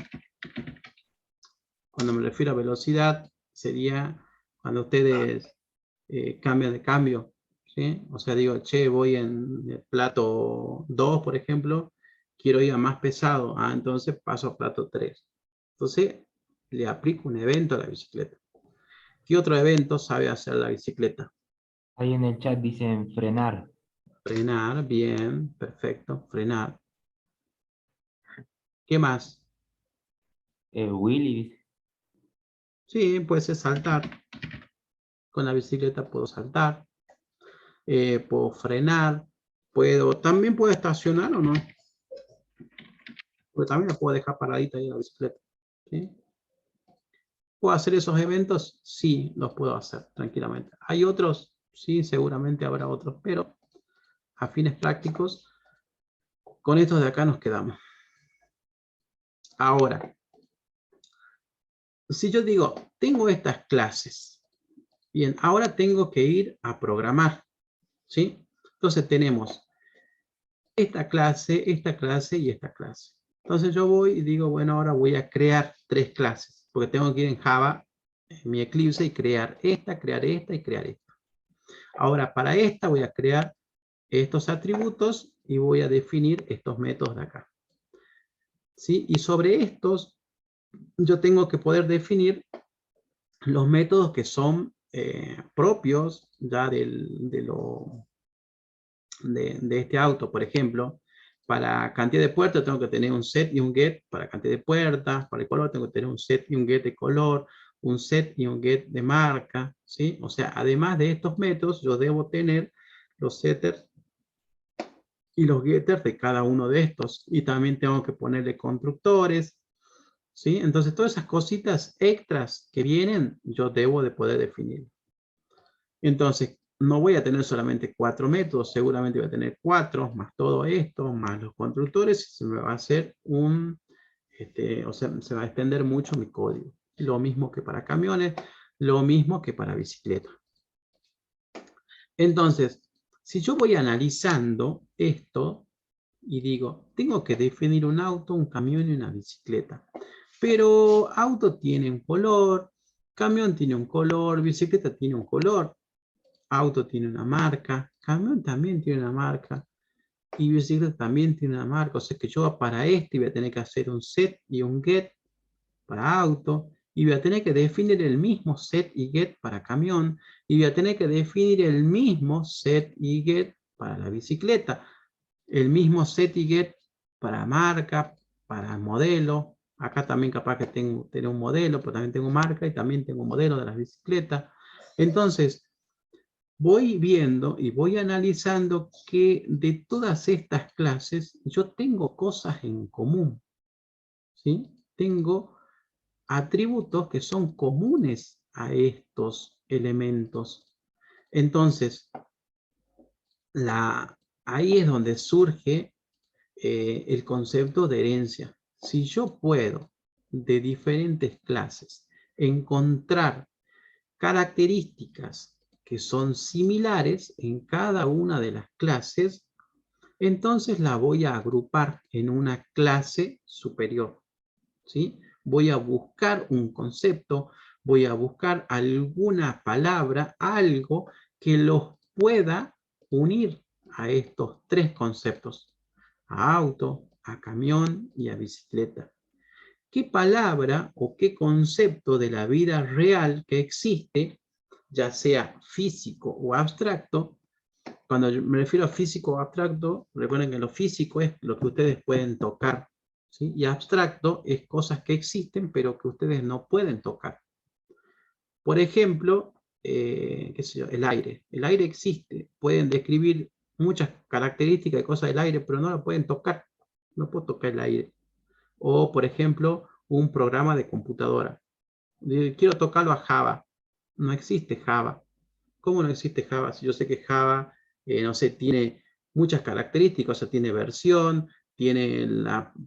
Cuando me refiero a velocidad, sería cuando ustedes cambian de cambio. ¿Sí? O sea, digo, che, voy en el plato 2, por ejemplo, quiero ir a más pesado. Entonces paso a plato 3. Entonces, le aplico un evento a la bicicleta. ¿Qué otro evento sabe hacer la bicicleta? Ahí en el chat dicen frenar. Frenar, bien, perfecto, frenar. ¿Qué más? Willy. Sí, puede ser saltar. Con la bicicleta puedo saltar. puedo frenar, también puedo estacionar o no. Porque también la puedo dejar paradita ahí en la bicicleta. ¿Sí? ¿Puedo hacer esos eventos? Sí, los puedo hacer tranquilamente. ¿Hay otros? Sí, seguramente habrá otros, pero a fines prácticos, con estos de acá nos quedamos. Ahora, si yo digo, tengo estas clases, bien, ahora tengo que ir a programar, ¿sí? Entonces tenemos esta clase y esta clase. Entonces yo voy y digo, bueno, ahora voy a crear 3 clases, porque tengo que ir en Java, en mi Eclipse, y crear esta y crear esta. Ahora, para esta voy a crear estos atributos y voy a definir estos métodos de acá. ¿Sí? Y sobre estos, yo tengo que poder definir los métodos que son propios ya de este auto. Por ejemplo, para cantidad de puertas tengo que tener un set y un get para cantidad de puertas. Para el color tengo que tener un set y un get de color, un set y un get de marca, ¿sí? O sea, además de estos métodos, yo debo tener los setters y los getters de cada uno de estos. Y también tengo que ponerle constructores, ¿sí? Entonces, todas esas cositas extras que vienen, yo debo de poder definir. Entonces, no voy a tener solamente 4 métodos, seguramente voy a tener 4, más todo esto, más los constructores, se me va a hacer o sea, se va a extender mucho mi código. Lo mismo que para camiones, lo mismo que para bicicleta. Entonces, si yo voy analizando esto y digo, tengo que definir un auto, un camión y una bicicleta. Pero auto tiene un color, camión tiene un color, bicicleta tiene un color, auto tiene una marca, camión también tiene una marca y bicicleta también tiene una marca. O sea que yo para este voy a tener que hacer un set y un get para auto, y voy a tener que definir el mismo set y get para camión, y voy a tener que definir el mismo set y get para la bicicleta, el mismo set y get para marca, para modelo. Acá también capaz que tengo un modelo, pero también tengo marca y también tengo modelo de las bicicletas. Entonces, voy viendo y voy analizando que de todas estas clases yo tengo cosas en común, ¿sí? Tengo atributos que son comunes a estos elementos. Entonces, ahí es donde surge el concepto de herencia. Si yo puedo, de diferentes clases, encontrar características que son similares en cada una de las clases, entonces la voy a agrupar en una clase superior, ¿sí? Voy a buscar un concepto, voy a buscar alguna palabra, algo que los pueda unir a estos 3 conceptos, a auto, a camión y a bicicleta. ¿Qué palabra o qué concepto de la vida real que existe, ya sea físico o abstracto? Cuando me refiero a físico o abstracto, recuerden que lo físico es lo que ustedes pueden tocar, ¿sí? Y abstracto es cosas que existen pero que ustedes no pueden tocar. Por ejemplo, qué sé yo, el aire. El aire existe, pueden describir muchas características de cosas del aire, pero no lo pueden tocar. No puedo tocar el aire. O, por ejemplo, un programa de computadora. Quiero tocarlo a Java. No existe Java. ¿Cómo no existe Java? Si yo sé que Java, no sé, tiene muchas características, o sea, tiene versión, tiene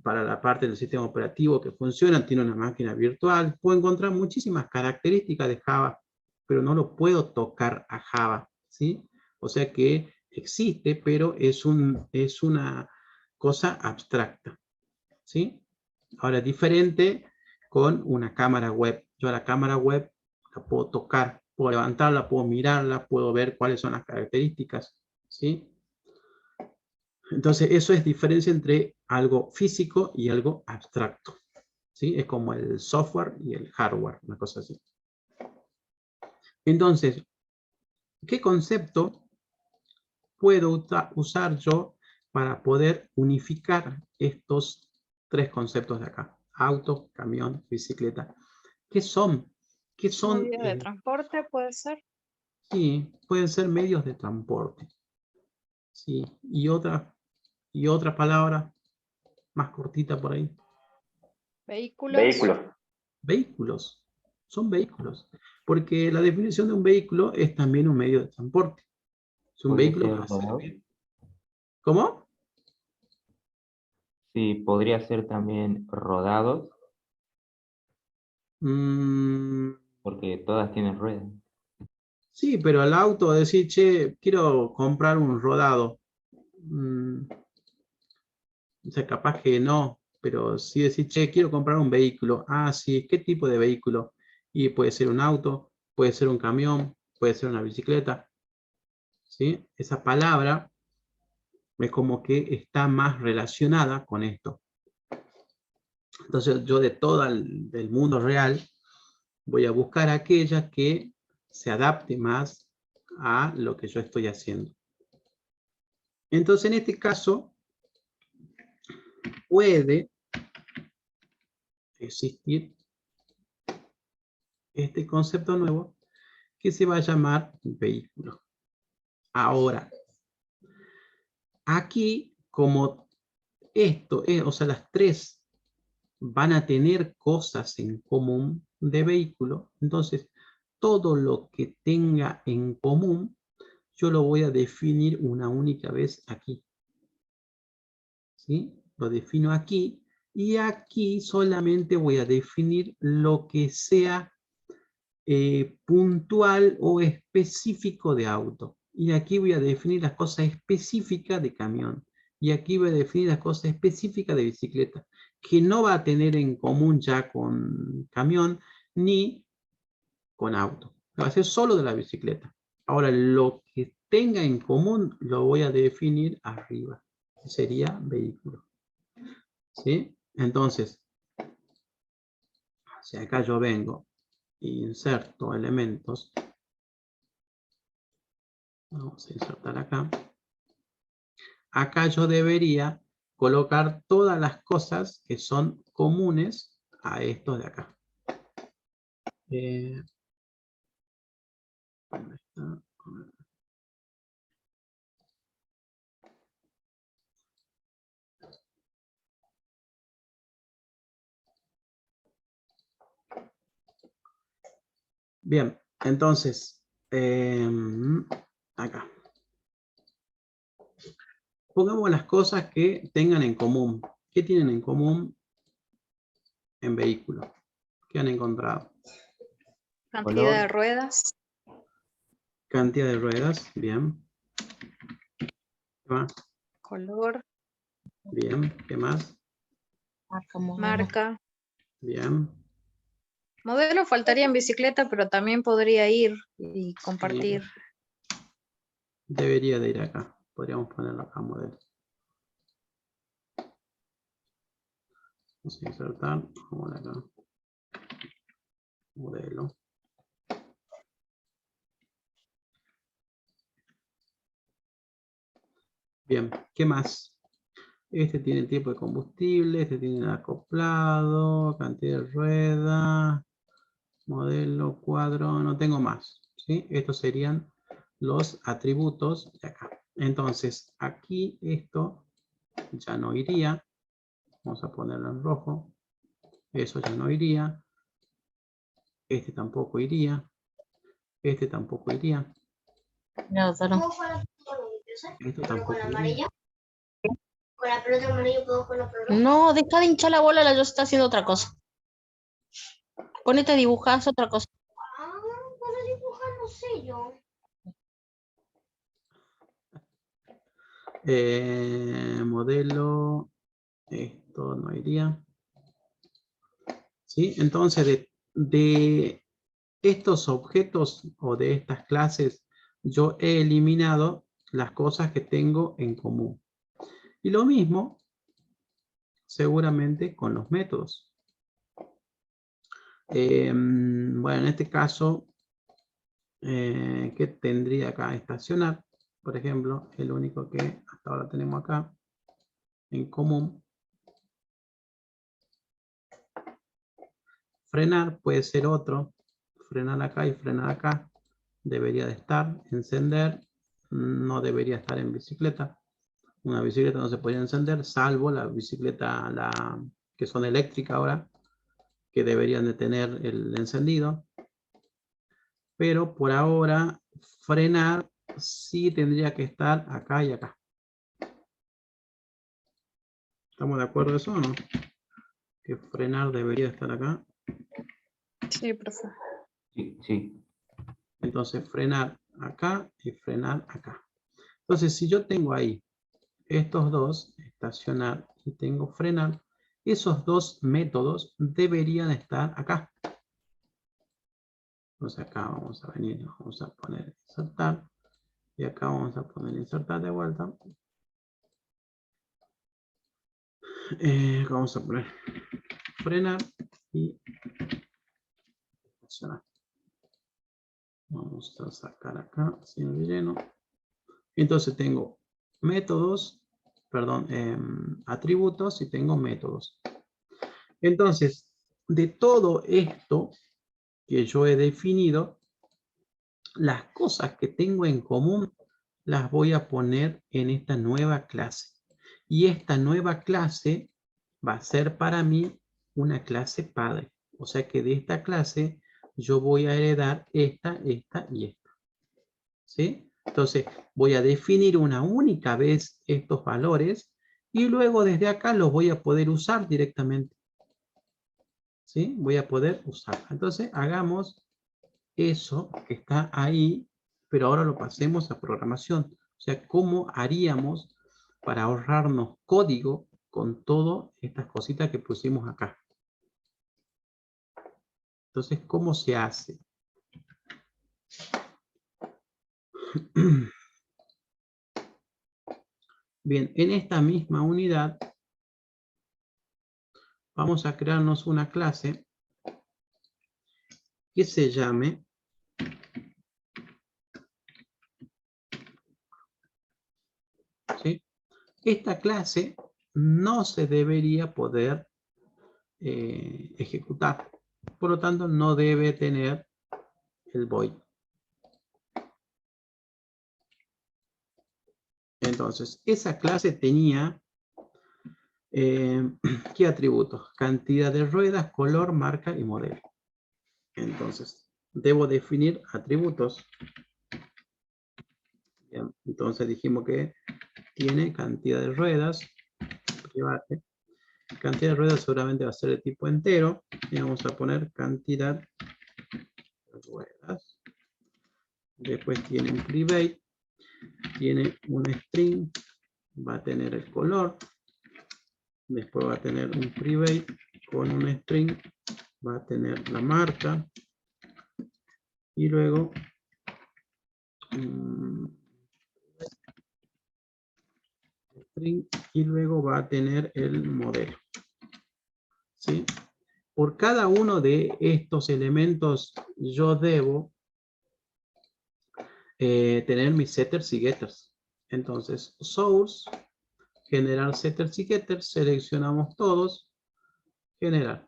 para la parte del sistema operativo que funciona, tiene una máquina virtual. Puedo encontrar muchísimas características de Java, pero no lo puedo tocar a Java, ¿sí? O sea que existe, pero es una cosa abstracta, ¿sí? Ahora es diferente con una cámara web. Yo a la cámara web la puedo tocar, puedo levantarla, puedo mirarla, puedo ver cuáles son las características, ¿sí? Entonces eso es diferencia entre algo físico y algo abstracto, ¿sí? Es como el software y el hardware, una cosa así. Entonces, ¿qué concepto puedo usar yo para poder unificar estos 3 conceptos de acá? Auto, camión, bicicleta. ¿Qué son? ¿Qué son? Medio de transporte puede ser. Sí, pueden ser medios de transporte. Sí, y otra palabra más cortita por ahí. Vehículos. Vehículo. Vehículos. Son vehículos. Porque la definición de un vehículo es también un medio de transporte. Es un ¿Podría vehículo ser para rodado? servir. ¿Cómo? Sí, podría ser también rodados, Mm, porque todas tienen ruedas. sí, pero al auto decir, che, quiero comprar un rodado. O sea, capaz que no, pero si decís, che, quiero comprar un vehículo. Ah, sí, ¿qué tipo de vehículo? Y puede ser un auto, puede ser un camión, puede ser una bicicleta. ¿Sí? Esa palabra es como que está más relacionada con esto. Entonces yo de todo el mundo real voy a buscar aquella que se adapte más a lo que yo estoy haciendo. Entonces en este caso puede existir este concepto nuevo que se va a llamar vehículo. Ahora, aquí como esto, o sea, las tres van a tener cosas en común de vehículo, entonces todo lo que tenga en común, yo lo voy a definir una única vez aquí. ¿Sí? Lo defino aquí y aquí solamente voy a definir lo que sea puntual o específico de auto. Y aquí voy a definir las cosas específicas de camión. Y aquí voy a definir las cosas específicas de bicicleta, que no va a tener en común ya con camión ni con auto. Va a ser solo de la bicicleta. Ahora, lo que tenga en común lo voy a definir arriba. Sería vehículo. ¿Sí? Entonces, si acá yo vengo e inserto elementos, vamos a insertar acá. Acá yo debería colocar todas las cosas que son comunes a estos de acá. ¿Dónde está? Bien, entonces, acá. Pongamos las cosas que tengan en común. ¿Qué tienen en común en vehículo? ¿Qué han encontrado? Cantidad de Color. ruedas. Cantidad de ruedas, bien. ¿Qué más? Color. Bien, ¿qué más? Marca. Bien. Modelo faltaría en bicicleta, pero también podría ir y compartir. Sí. Debería de ir acá. Podríamos ponerlo acá, modelo. Vamos a insertar, vamos acá. Modelo. Bien, ¿qué más? Este tiene tipo de combustible, este tiene el acoplado, cantidad de rueda, modelo, cuadro, no tengo más. ¿Sí? Estos serían los atributos de acá. Entonces, aquí esto ya no iría. Vamos a ponerlo en rojo. Eso ya no iría. Este tampoco iría. Este tampoco iría. Esto tampoco iría. Con la pelota amarilla puedo con la pelota. No, deja de hinchar la bola, la yo está haciendo otra cosa. Ponete a dibujar, haz otra cosa. Ah, para dibujar no sé yo. Modelo, esto no iría. ¿Sí? Entonces, de estos objetos o de estas clases, yo he eliminado las cosas que tengo en común. Y lo mismo, seguramente, con los métodos. Bueno, en este caso, ¿qué tendría acá? Estacionar, por ejemplo, el único que hasta ahora tenemos acá en común. Frenar puede ser otro. Frenar acá y frenar acá. debería de estar. Encender no debería estar en bicicleta. Una bicicleta no se podría encender, salvo la bicicleta que son eléctricas ahora, que deberían de tener el encendido. Pero por ahora, frenar sí tendría que estar acá y acá. ¿Estamos de acuerdo en eso o no? Que frenar debería estar acá. Sí, profe. Sí, sí. Entonces frenar acá y frenar acá. Entonces si yo tengo ahí estos dos, estacionar y tengo frenar, esos dos métodos deberían estar acá. Entonces acá vamos a venir, vamos a poner insertar. Y acá vamos a poner insertar de vuelta. Vamos a poner frenar y estacionar. Vamos a sacar acá sin relleno. Entonces tengo métodos, perdón, atributos y tengo métodos. Entonces, de todo esto que yo he definido, las cosas que tengo en común las voy a poner en esta nueva clase. Y esta nueva clase va a ser para mí una clase padre. O sea que de esta clase yo voy a heredar esta, esta y esta. ¿Sí? Entonces voy a definir una única vez estos valores y luego desde acá los voy a poder usar directamente. ¿Sí? Voy a poder usar. Entonces hagamos eso que está ahí, pero ahora lo pasemos a programación. O sea, ¿cómo haríamos para ahorrarnos código con todas estas cositas que pusimos acá? Entonces, ¿cómo se hace? Bien, en esta misma unidad vamos a crearnos una clase que se llame ¿sí? Esta clase no se debería poder ejecutar. Por lo tanto, no debe tener el void. Entonces, esa clase tenía ¿qué atributos? Cantidad de ruedas, color, marca y modelo. Entonces, debo definir atributos. Bien, entonces dijimos que tiene cantidad de ruedas. Cantidad de ruedas seguramente va a ser de tipo entero. Y vamos a poner cantidad de ruedas. Después tiene un private. Tiene un string. Va a tener el color. Después va a tener un private con un string. Va a tener la marca. Y luego string, y luego va a tener el modelo. ¿Sí? Por cada uno de estos elementos yo debo tener mis setters y getters. Entonces, source, generar setters y getters, seleccionamos todos, generar.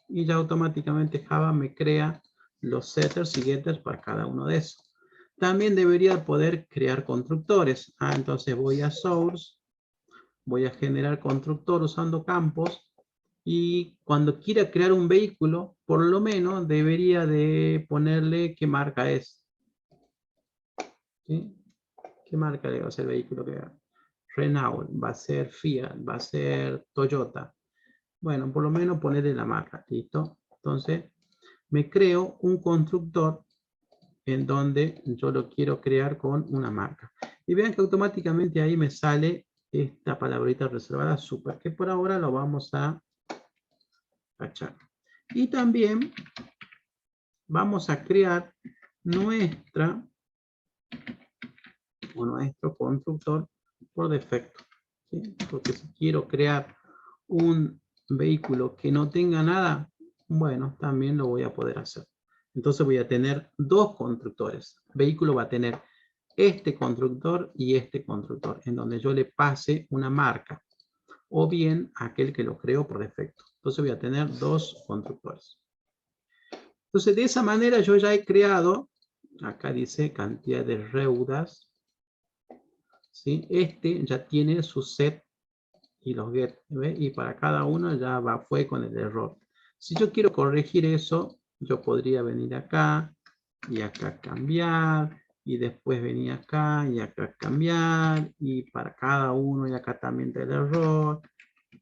Y ya automáticamente Java me crea los setters y getters para cada uno de esos. También debería poder crear constructores. Entonces voy a source, voy a generar constructor usando campos. Y cuando quiera crear un vehículo, por lo menos debería de ponerle qué marca es. ¿Sí? ¿Qué marca le va a ser el vehículo que haga? Renault, va a ser Fiat, va a ser Toyota. Bueno, por lo menos ponerle la marca, ¿listo? Entonces, me creo un constructor en donde yo lo quiero crear con una marca. Y vean que automáticamente ahí me sale esta palabrita reservada super, que por ahora lo vamos a tachar. Y también vamos a crear nuestro constructor por defecto. ¿Sí? Porque si quiero crear un vehículo que no tenga nada, bueno, también lo voy a poder hacer. Entonces voy a tener dos constructores. El vehículo va a tener este constructor y este constructor, en donde yo le pase una marca, o bien aquel que lo creo por defecto. Entonces voy a tener dos constructores. Entonces de esa manera yo ya he creado Acá dice cantidad de reudas. ¿Sí? Este ya tiene su set y los get, ¿ve? Y para cada uno ya fue con el error. Si yo quiero corregir eso, yo podría venir acá y acá cambiar, y después venir acá y acá cambiar, y para cada uno y acá también del error,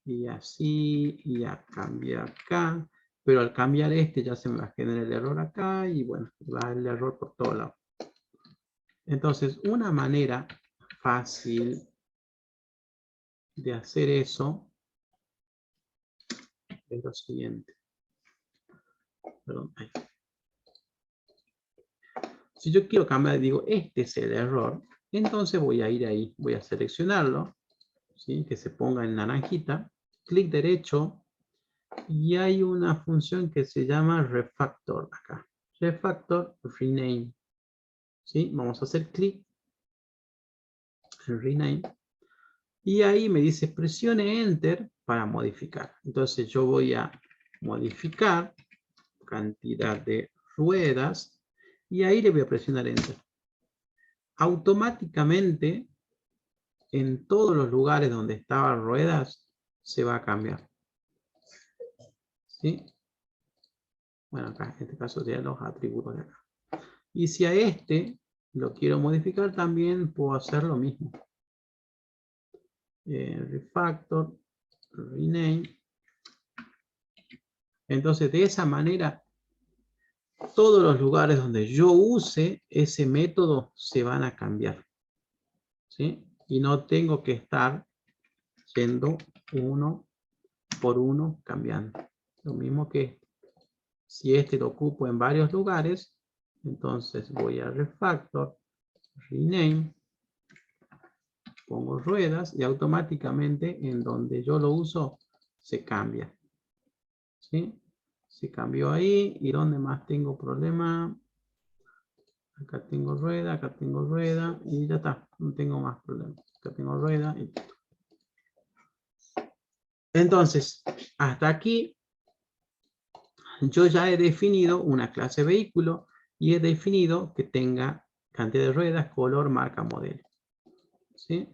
y así, y a cambiar acá. Pero al cambiar este ya se me va a generar el error acá, y bueno, va el error por todos lados. Entonces, una manera fácil de hacer eso es lo siguiente. Perdón. Si yo quiero cambiar, digo, este es el error, entonces voy a ir ahí, voy a seleccionarlo, ¿sí? Que se ponga en naranjita, clic derecho, y hay una función que se llama refactor acá. Refactor, rename. ¿Sí? Vamos a hacer clic en rename. Y ahí me dice presione enter para modificar. Entonces yo voy a modificar cantidad de ruedas y ahí le voy a presionar enter. Automáticamente en todos los lugares donde estaban ruedas se va a cambiar. ¿Sí? Bueno, acá en este caso serían los atributos de acá. Y si a este lo quiero modificar, también puedo hacer lo mismo. Refactor, rename. Entonces, de esa manera, todos los lugares donde yo use ese método se van a cambiar. ¿Sí? Y no tengo que estar yendo uno por uno cambiando. Lo mismo que si este lo ocupo en varios lugares, entonces voy a refactor, rename, pongo ruedas y automáticamente en donde yo lo uso se cambia. ¿Sí? Se cambió ahí. ¿Y donde más tengo problema? Acá tengo rueda y ya está. No tengo más problema. Acá tengo rueda y listo. Entonces, hasta aquí yo ya he definido una clase vehículo y he definido que tenga cantidad de ruedas, color, marca, modelo. ¿Sí?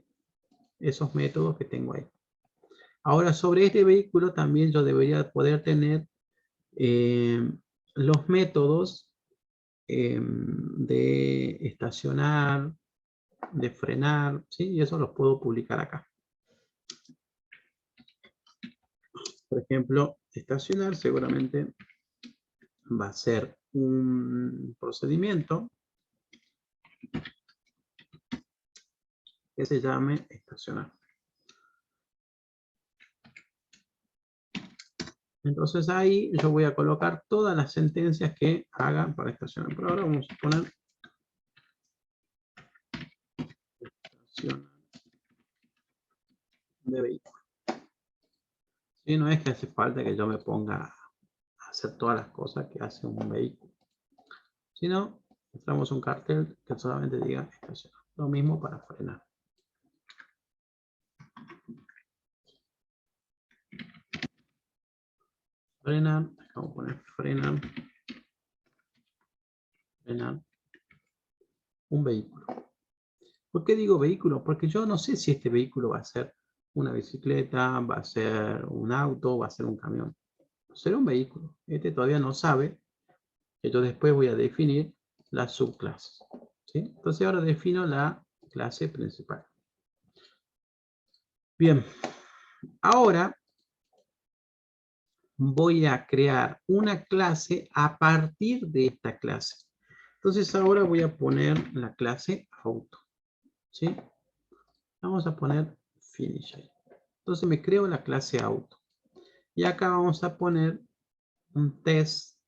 Esos métodos que tengo ahí. Ahora, sobre este vehículo también yo debería poder tener los métodos de estacionar, de frenar, ¿sí? Y eso los puedo publicar acá. Por ejemplo, estacionar seguramente va a ser un procedimiento que se llame estacionar. Entonces ahí yo voy a colocar todas las sentencias que hagan para estacionar. Pero ahora vamos a poner estacionar de vehículo. Y no es que hace falta que yo me ponga a hacer todas las cosas que hace un vehículo, sino mostramos un cartel que solamente diga estacionar. Lo mismo para frenar. Frenar, vamos a poner frenar. Frenar un vehículo. ¿Por qué digo vehículo? Porque yo no sé si este vehículo va a ser una bicicleta, va a ser un auto, va a ser un camión. Será un vehículo. Este todavía no sabe que yo después voy a definir las subclases. ¿Sí? Entonces ahora defino la clase principal. Bien. Ahora voy a crear una clase a partir de esta clase. Entonces ahora voy a poner la clase auto. ¿Sí? Vamos a poner finish ahí. Entonces me creo la clase auto. Y acá vamos a poner un test.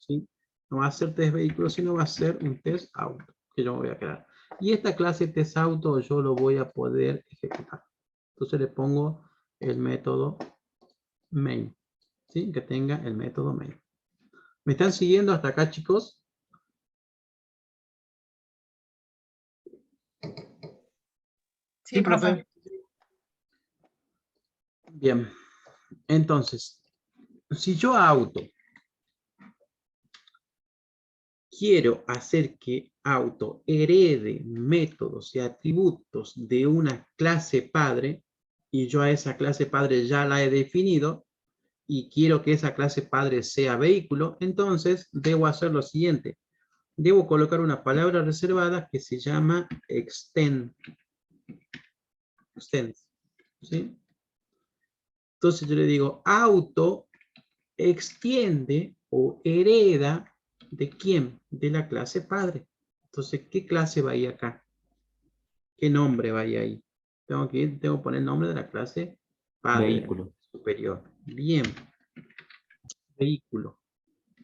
¿Sí? No va a ser test vehículo, sino va a ser un test auto que yo voy a crear. Y esta clase test auto yo lo voy a poder ejecutar. Entonces le pongo el método main. ¿Sí? Que tenga el método main. ¿Me están siguiendo hasta acá, chicos? Sí, profe. Bien. Entonces, si yo a auto quiero hacer que auto herede métodos y atributos de una clase padre, y yo a esa clase padre ya la he definido, y quiero que esa clase padre sea vehículo, entonces debo hacer lo siguiente. Debo colocar una palabra reservada que se llama extend. ¿Sí? Entonces yo le digo, auto extiende o hereda ¿de quién? De la clase padre. Entonces, ¿qué clase va ahí acá? ¿Qué nombre va ahí? Tengo que poner el nombre de la clase padre. Vehículo. Superior. Bien. Vehículo.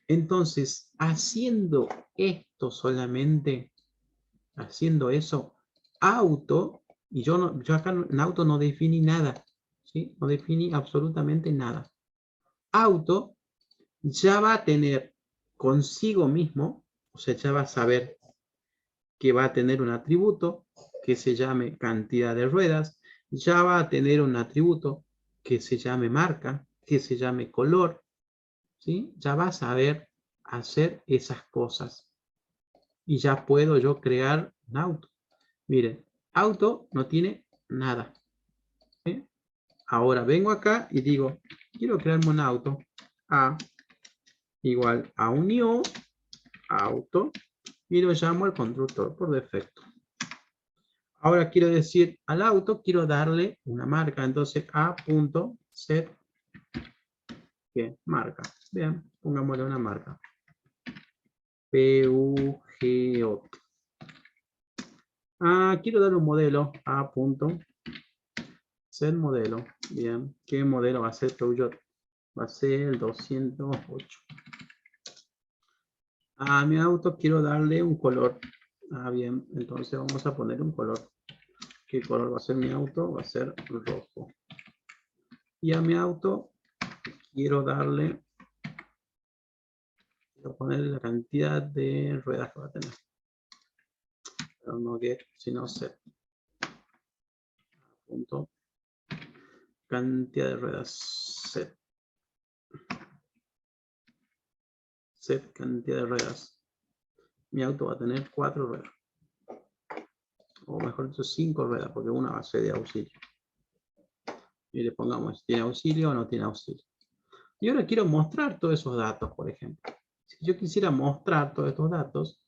Entonces, haciendo esto solamente, haciendo eso, auto, y yo acá en auto no definí nada, ¿sí? No definí absolutamente nada. Auto ya va a tener consigo mismo, o sea, ya va a saber que va a tener un atributo que se llame cantidad de ruedas, ya va a tener un atributo que se llame marca, que se llame color, ¿sí? Ya va a saber hacer esas cosas. Y ya puedo yo crear un auto. Miren, auto no tiene nada. ¿Sí? Ahora vengo acá y digo, quiero crearme un auto. A igual a un new auto y lo llamo el constructor por defecto. Ahora quiero decir al auto, quiero darle una marca. Entonces a.set ¿qué? Marca. Bien, pongámosle una marca. PUGO. Quiero darle un modelo. A.set modelo. Bien, ¿qué modelo va a ser Peugeot? Va a ser el 208. A mi auto quiero darle un color. Bien, entonces vamos a poner un color. ¿Qué color va a ser mi auto? Va a ser rojo. Y a mi auto quiero darle, quiero ponerle la cantidad de ruedas que va a tener. Pero no get, sino set. Punto. Cantidad de ruedas. Set. Set cantidad de ruedas. Mi auto va a tener 4 ruedas. O mejor dicho, 5 ruedas, porque una va a ser de auxilio. Y le pongamos, ¿tiene auxilio o no tiene auxilio? Y ahora quiero mostrar todos esos datos, por ejemplo. Si yo quisiera mostrar todos estos datos,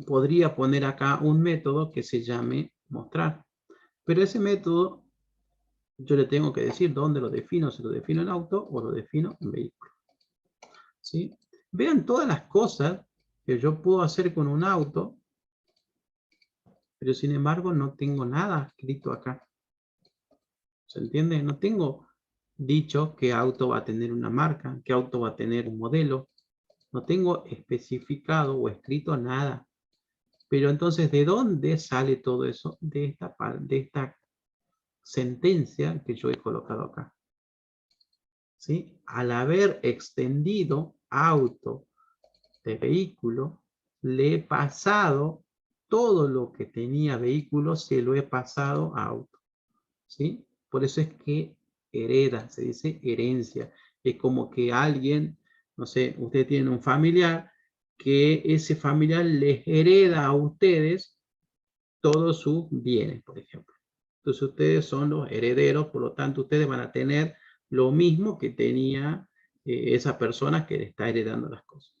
podría poner acá un método que se llame mostrar. Pero ese método, yo le tengo que decir dónde lo defino, si lo defino en auto o lo defino en vehículo. ¿Sí? Vean todas las cosas que yo puedo hacer con un auto, pero sin embargo no tengo nada escrito acá. ¿Se entiende? No tengo dicho qué auto va a tener una marca, qué auto va a tener un modelo. No tengo especificado o escrito nada. Pero entonces, ¿de dónde sale todo eso? De esta sentencia que yo he colocado acá. ¿Sí? Al haber extendido auto de vehículo, le he pasado todo lo que tenía vehículo, se lo he pasado a auto. ¿Sí? Por eso es que hereda, se dice herencia. Es como que alguien, no sé, ustedes tienen un familiar, que ese familiar les hereda a ustedes todos sus bienes, por ejemplo. Entonces ustedes son los herederos, por lo tanto ustedes van a tener lo mismo que tenía esa persona que le está heredando las cosas.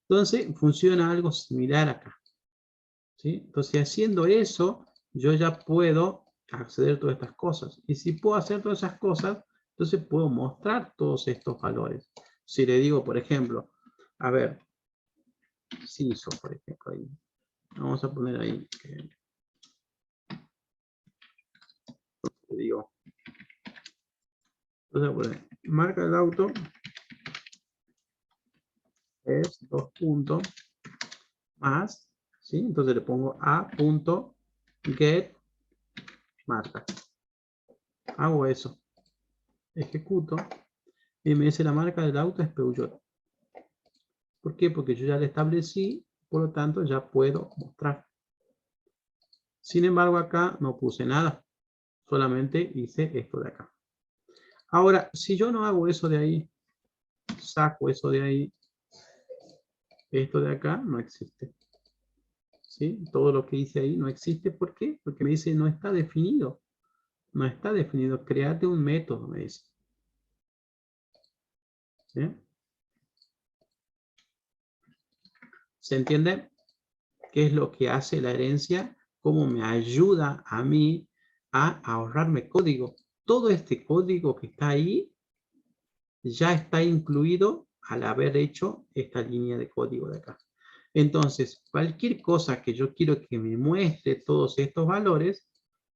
Entonces funciona algo similar acá. ¿Sí? Entonces haciendo eso, yo ya puedo acceder a todas estas cosas. Y si puedo hacer todas esas cosas, entonces puedo mostrar todos estos valores. Si le digo, por ejemplo, a ver, CISO, por ejemplo, ahí. Vamos a poner ahí que le digo. Entonces, bueno, marca del auto es 2 puntos más, ¿sí? Entonces le pongo a.get marca. Hago eso. Ejecuto y me dice la marca del auto es Peugeot. ¿Por qué? Porque yo ya la establecí, por lo tanto ya puedo mostrar. Sin embargo, acá no puse nada. Solamente hice esto de acá. Ahora, si yo no hago eso de ahí, saco eso de ahí, esto de acá no existe. ¿Sí? Todo lo que hice ahí no existe. ¿Por qué? Porque me dice no está definido. No está definido. Créate un método, me dice. ¿Sí? ¿Se entiende? ¿Qué es lo que hace la herencia? ¿Cómo me ayuda a mí a ahorrarme código? Todo este código que está ahí ya está incluido al haber hecho esta línea de código de acá. Entonces, cualquier cosa que yo quiero que me muestre todos estos valores,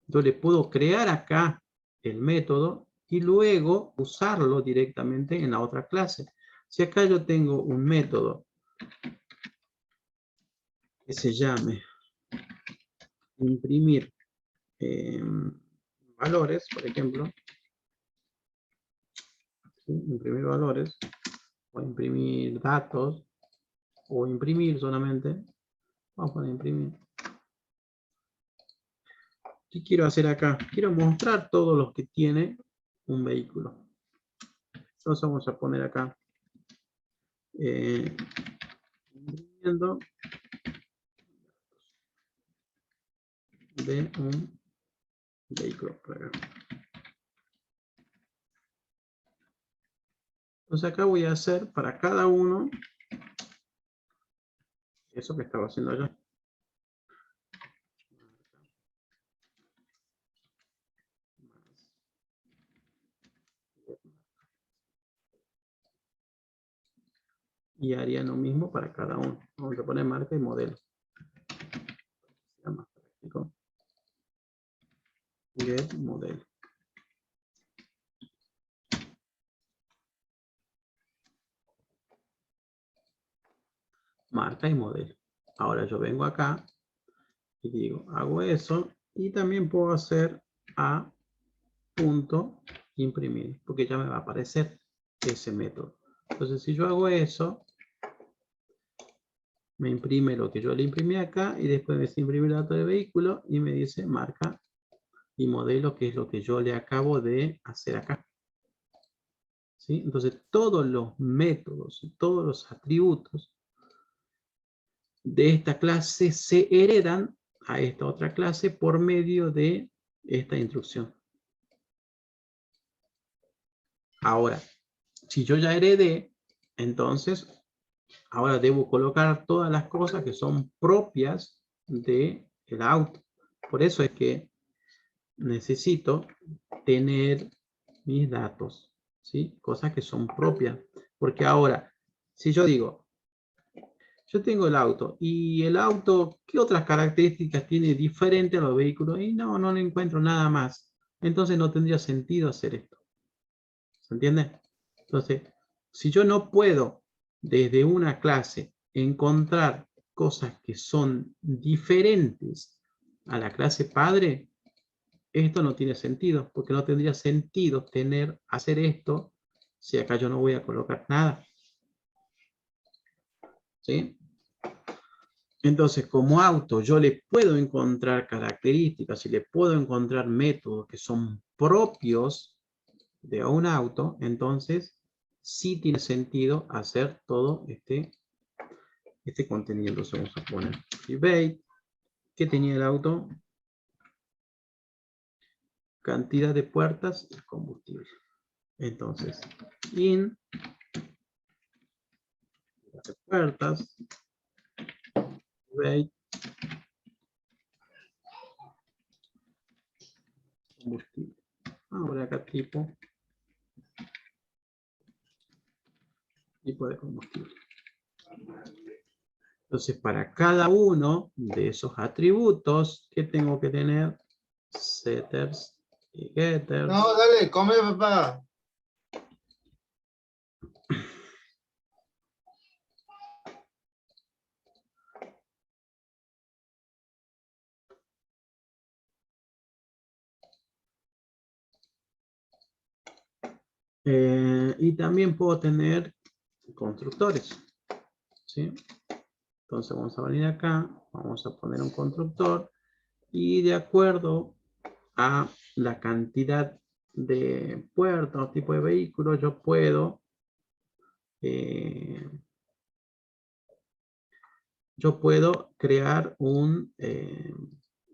yo le puedo crear acá el método y luego usarlo directamente en la otra clase. Si acá yo tengo un método que se llame imprimir valores, por ejemplo, ¿sí? Imprimir valores, o imprimir datos, o imprimir solamente. Vamos a poner imprimir. ¿Qué quiero hacer acá? Quiero mostrar todos los que tiene un vehículo. Entonces vamos a poner acá. Imprimiendo de un vehículo. Por acá. Entonces acá voy a hacer para cada uno eso que estaba haciendo allá. Y haría lo mismo para cada uno. Vamos a poner marca y modelo. Sea más práctico. Get modelo. Marca y modelo. Ahora yo vengo acá y digo, hago eso y también puedo hacer a punto imprimir, porque ya me va a aparecer ese método. Entonces, si yo hago eso, me imprime lo que yo le imprimí acá y después me imprime el dato de vehículo y me dice marca y modelo, que es lo que yo le acabo de hacer acá. ¿Sí? Entonces, todos los métodos y todos los atributos de esta clase se heredan a esta otra clase por medio de esta instrucción. Ahora, si yo ya heredé, entonces ahora debo colocar todas las cosas que son propias del auto. Por eso es que necesito tener mis datos, ¿sí? Cosas que son propias. Porque ahora, si yo digo, yo tengo el auto, y el auto, ¿qué otras características tiene diferente a los vehículos? Y no le encuentro nada más. Entonces no tendría sentido hacer esto. ¿Se entiende? Entonces, si yo no puedo desde una clase encontrar cosas que son diferentes a la clase padre, esto no tiene sentido, porque no tendría sentido hacer esto si acá yo no voy a colocar nada. ¿Sí? Entonces, como auto, yo le puedo encontrar características y le puedo encontrar métodos que son propios de un auto, entonces sí tiene sentido hacer todo este contenido. Entonces vamos a poner debate. ¿Qué tenía el auto? Cantidad de puertas y combustible. Entonces, in de puertas, debate, combustible. Ahora acá tipo de combustible. Entonces, para cada uno de esos atributos, ¿qué tengo que tener? Setters y getters. No, dale, come, papá. Y también puedo tener constructores. ¿Sí? Entonces vamos a venir acá, vamos a poner un constructor y de acuerdo a la cantidad de puertas o tipo de vehículos, yo puedo yo puedo crear un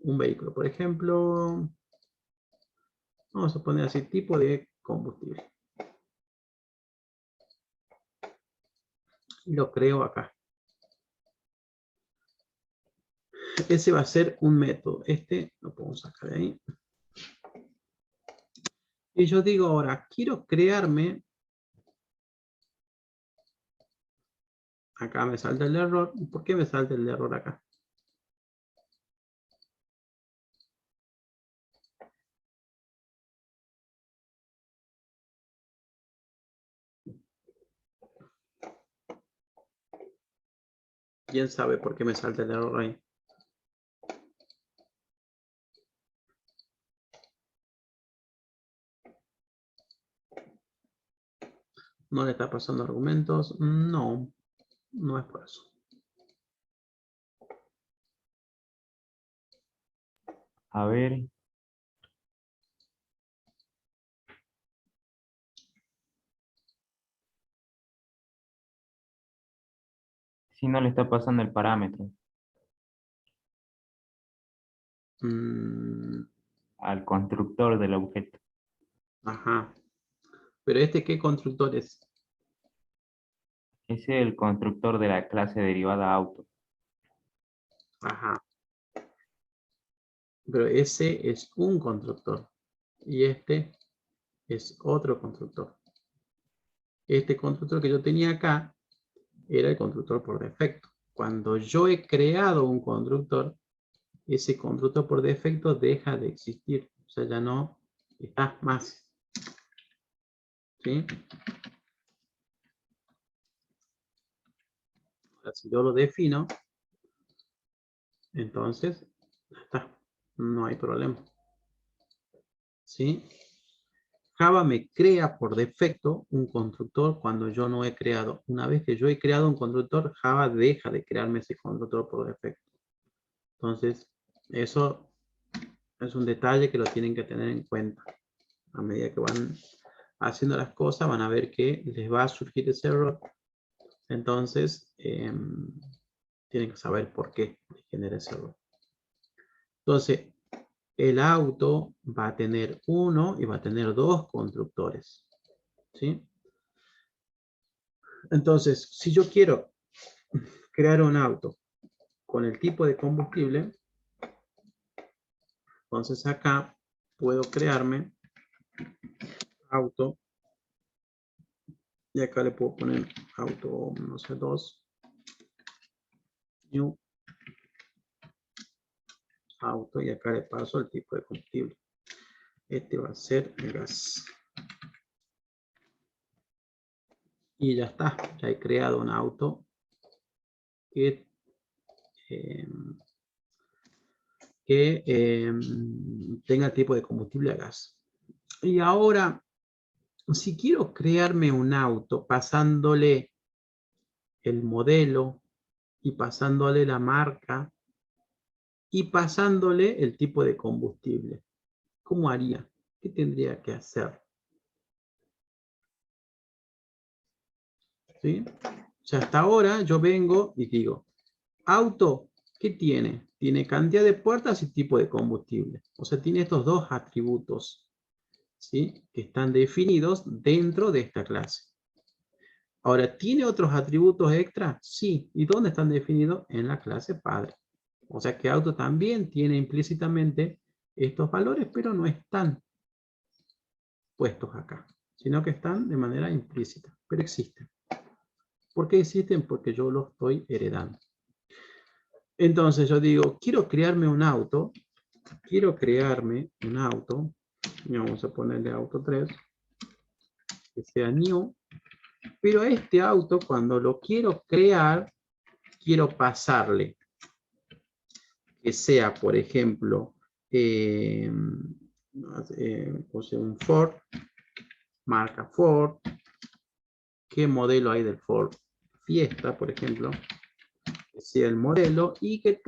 vehículo. Por ejemplo, vamos a poner así, tipo de combustible. Y lo creo acá. Ese va a ser un método. Este lo podemos sacar de ahí. Y yo digo ahora, quiero crearme. Acá me salta el error. ¿Por qué me salta el error acá? ¿Quién sabe por qué me salta el error ahí? ¿No le está pasando argumentos? No, no es por eso. A ver. Si no le está pasando el parámetro al constructor del objeto. Ajá. Pero ¿qué constructor es? Ese es el constructor de la clase derivada auto. Ajá. Pero ese es un constructor. Y este es otro constructor. Este constructor que yo tenía acá era el constructor por defecto. Cuando yo he creado un constructor, ese constructor por defecto deja de existir. O sea, ya no está más. ¿Sí? Ahora, si yo lo defino, entonces ya está. No hay problema. ¿Sí? Java me crea por defecto un constructor cuando yo no he creado. Una vez que yo he creado un constructor, Java deja de crearme ese constructor por defecto. Entonces, eso es un detalle que lo tienen que tener en cuenta. A medida que van haciendo las cosas, van a ver que les va a surgir ese error. Entonces, tienen que saber por qué genera ese error. Entonces, el auto va a tener uno y va a tener dos constructores. ¿Sí? Entonces, si yo quiero crear un auto con el tipo de combustible, entonces acá puedo crearme auto y acá le puedo poner auto, no sé, 2 new auto y acá le paso el tipo de combustible. Este va a ser el gas. Y ya está, ya he creado un auto que tenga tipo de combustible a gas. Y ahora, si quiero crearme un auto pasándole el modelo y pasándole la marca y pasándole el tipo de combustible, ¿cómo haría? ¿Qué tendría que hacer? ¿Sí? O sea, hasta ahora yo vengo y digo, auto, ¿qué tiene? Tiene cantidad de puertas y tipo de combustible. O sea, tiene estos dos atributos, ¿sí? Que están definidos dentro de esta clase. Ahora, ¿tiene otros atributos extra? Sí. ¿Y dónde están definidos? En la clase padre. O sea que auto también tiene implícitamente estos valores, pero no están puestos acá, sino que están de manera implícita, pero existen. ¿Por qué existen? Porque yo los estoy heredando. Entonces yo digo, quiero crearme un auto, y vamos a ponerle auto 3, que sea new, pero a este auto cuando lo quiero crear, quiero pasarle que sea, por ejemplo, un Ford, marca Ford, qué modelo hay del Ford Fiesta, por ejemplo, que sea el modelo y que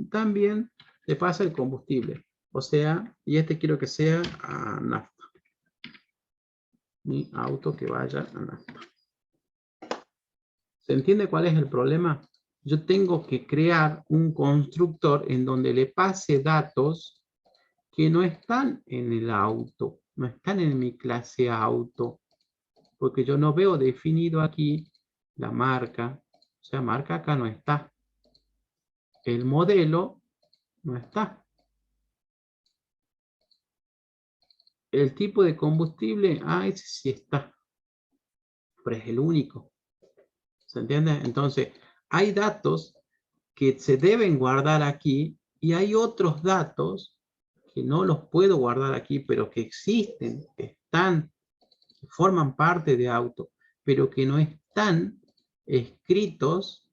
también le pasa el combustible. O sea, y quiero que sea a nafta. Mi auto que vaya a nafta. ¿Se entiende cuál es el problema? Yo tengo que crear un constructor en donde le pase datos que no están en el auto, no están en mi clase auto, porque yo no veo definido aquí la marca, o sea, marca acá no está. El modelo no está. El tipo de combustible, ese sí está, pero es el único. ¿Se entiende? Entonces, hay datos que se deben guardar aquí y hay otros datos que no los puedo guardar aquí, pero que existen, que están, que forman parte de auto, pero que no están escritos,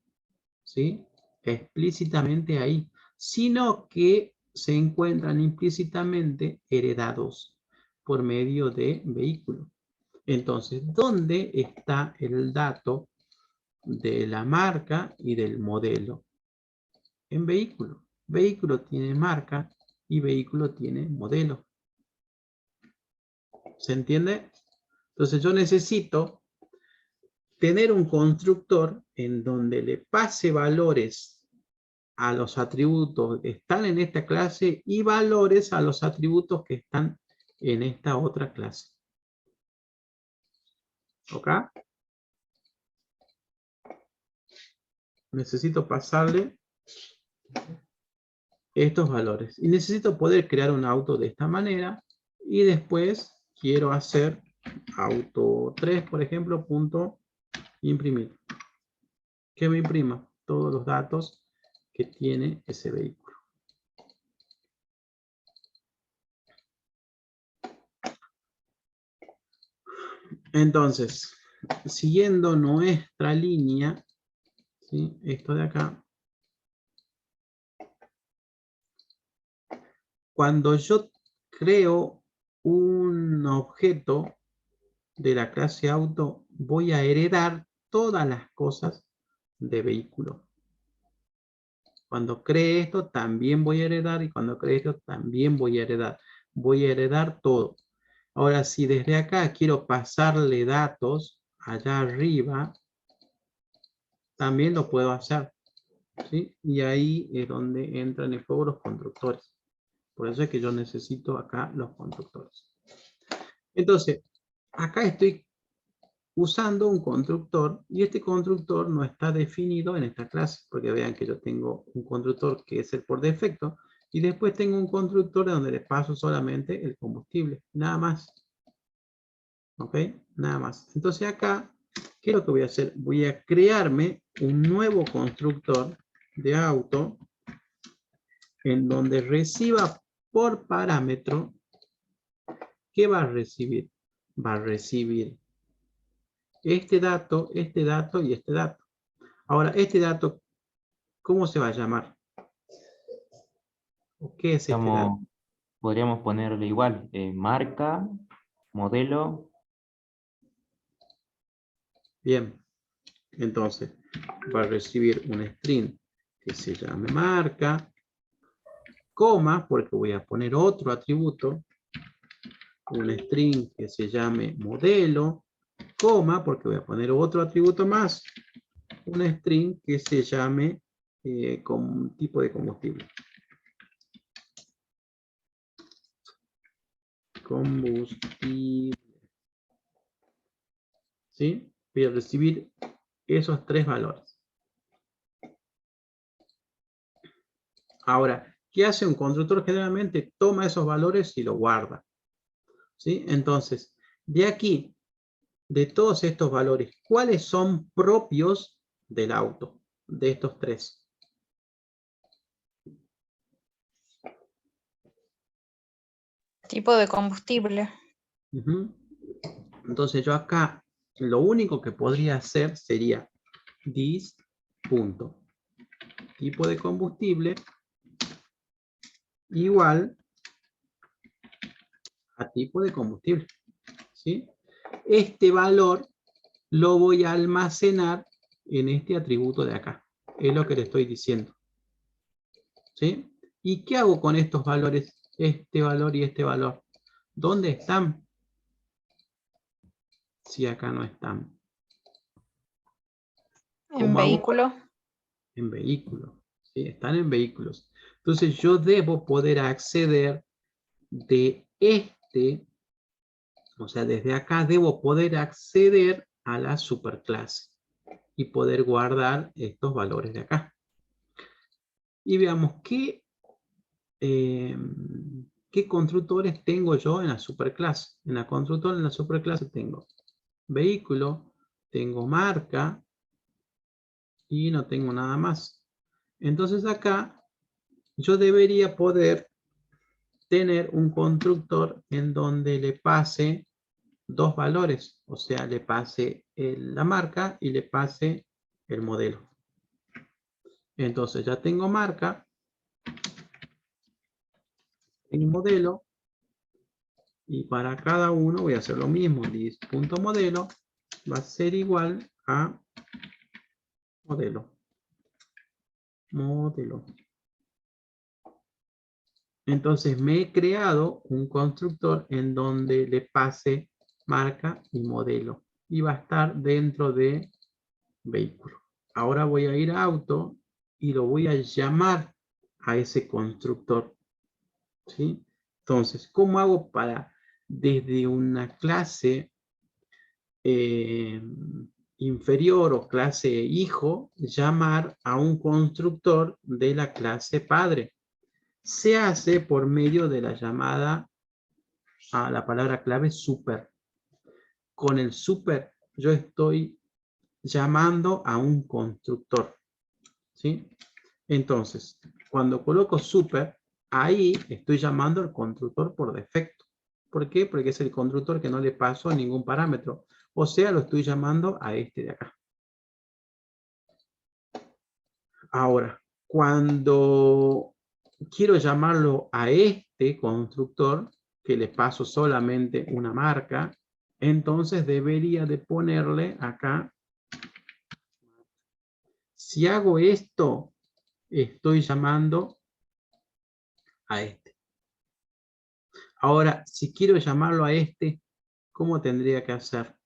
¿sí?, explícitamente ahí, sino que se encuentran implícitamente heredados por medio de vehículo. Entonces, ¿dónde está el dato de la marca y del modelo? En vehículo. Vehículo tiene marca y vehículo tiene modelo. ¿Se entiende? Entonces yo necesito tener un constructor en donde le pase valores a los atributos que están en esta clase y valores a los atributos que están en esta otra clase. ¿Ok? Necesito pasarle estos valores. Y necesito poder crear un auto de esta manera. Y después quiero hacer auto 3, por ejemplo, punto imprimir. Que me imprima todos los datos que tiene ese vehículo. Entonces, siguiendo nuestra línea, ¿sí?, esto de acá, cuando yo creo un objeto de la clase auto, voy a heredar todas las cosas de vehículo. Cuando cree esto, también voy a heredar, y cuando cree esto, también voy a heredar. Voy a heredar todo. Ahora, si desde acá quiero pasarle datos allá arriba, también lo puedo hacer, ¿sí? Y ahí es donde entran en juego los constructores. Por eso es que yo necesito acá los constructores. Entonces, acá estoy usando un constructor y este constructor no está definido en esta clase, porque vean que yo tengo un constructor que es el por defecto y después tengo un constructor donde le paso solamente el combustible, nada más. ¿Ok? Nada más. Entonces acá, ¿qué es lo que voy a hacer? Voy a crearme un nuevo constructor de auto en donde reciba por parámetro. ¿Qué va a recibir? Va a recibir este dato y este dato. Ahora, este dato, ¿cómo se va a llamar? ¿O qué es este dato? Podríamos ponerle igual, marca, modelo. Bien, entonces va a recibir un string que se llame marca, coma, porque voy a poner otro atributo, un string que se llame modelo, coma, porque voy a poner otro atributo más, un string que se llame con tipo de combustible. Combustible. ¿Sí? Voy a recibir esos tres valores. Ahora, ¿qué hace un constructor? Generalmente toma esos valores y lo guarda. ¿Sí? Entonces, de aquí, de todos estos valores, ¿cuáles son propios del auto? De estos tres. Tipo de combustible. Entonces yo acá, lo único que podría hacer sería this punto tipo de combustible igual a tipo de combustible. ¿Sí? Este valor lo voy a almacenar en este atributo de acá. Es lo que le estoy diciendo. ¿Sí? ¿Y qué hago con estos valores? Este valor y este valor. ¿Dónde están? Si acá no están. En vehículo. En vehículo. ¿Sí? Están en vehículos. Entonces yo debo poder acceder de este, o sea, desde acá debo poder acceder a la superclase y poder guardar estos valores de acá. Y veamos qué constructores tengo yo en la superclase. En la constructor, en la superclase tengo vehículo, tengo marca y no tengo nada más. Entonces acá yo debería poder tener un constructor en donde le pase dos valores, o sea, le pase la marca y le pase el modelo. Entonces ya tengo marca, tengo modelo, y para cada uno voy a hacer lo mismo. List.modelo va a ser igual a modelo. Modelo. Entonces me he creado un constructor en donde le pase marca y modelo. Y va a estar dentro de vehículo. Ahora voy a ir a auto y lo voy a llamar a ese constructor. ¿Sí? Entonces, ¿cómo hago para desde una clase inferior o clase hijo llamar a un constructor de la clase padre? Se hace por medio de la llamada a la palabra clave super. Con el super yo estoy llamando a un constructor. ¿Sí? Entonces, cuando coloco super, ahí estoy llamando al constructor por defecto. ¿Por qué? Porque es el constructor que no le paso ningún parámetro. O sea, lo estoy llamando a este de acá. Ahora, cuando quiero llamarlo a este constructor, que le paso solamente una marca, entonces debería de ponerle acá. Si hago esto, estoy llamando a este. Ahora, si quiero llamarlo a este, ¿cómo tendría que hacer?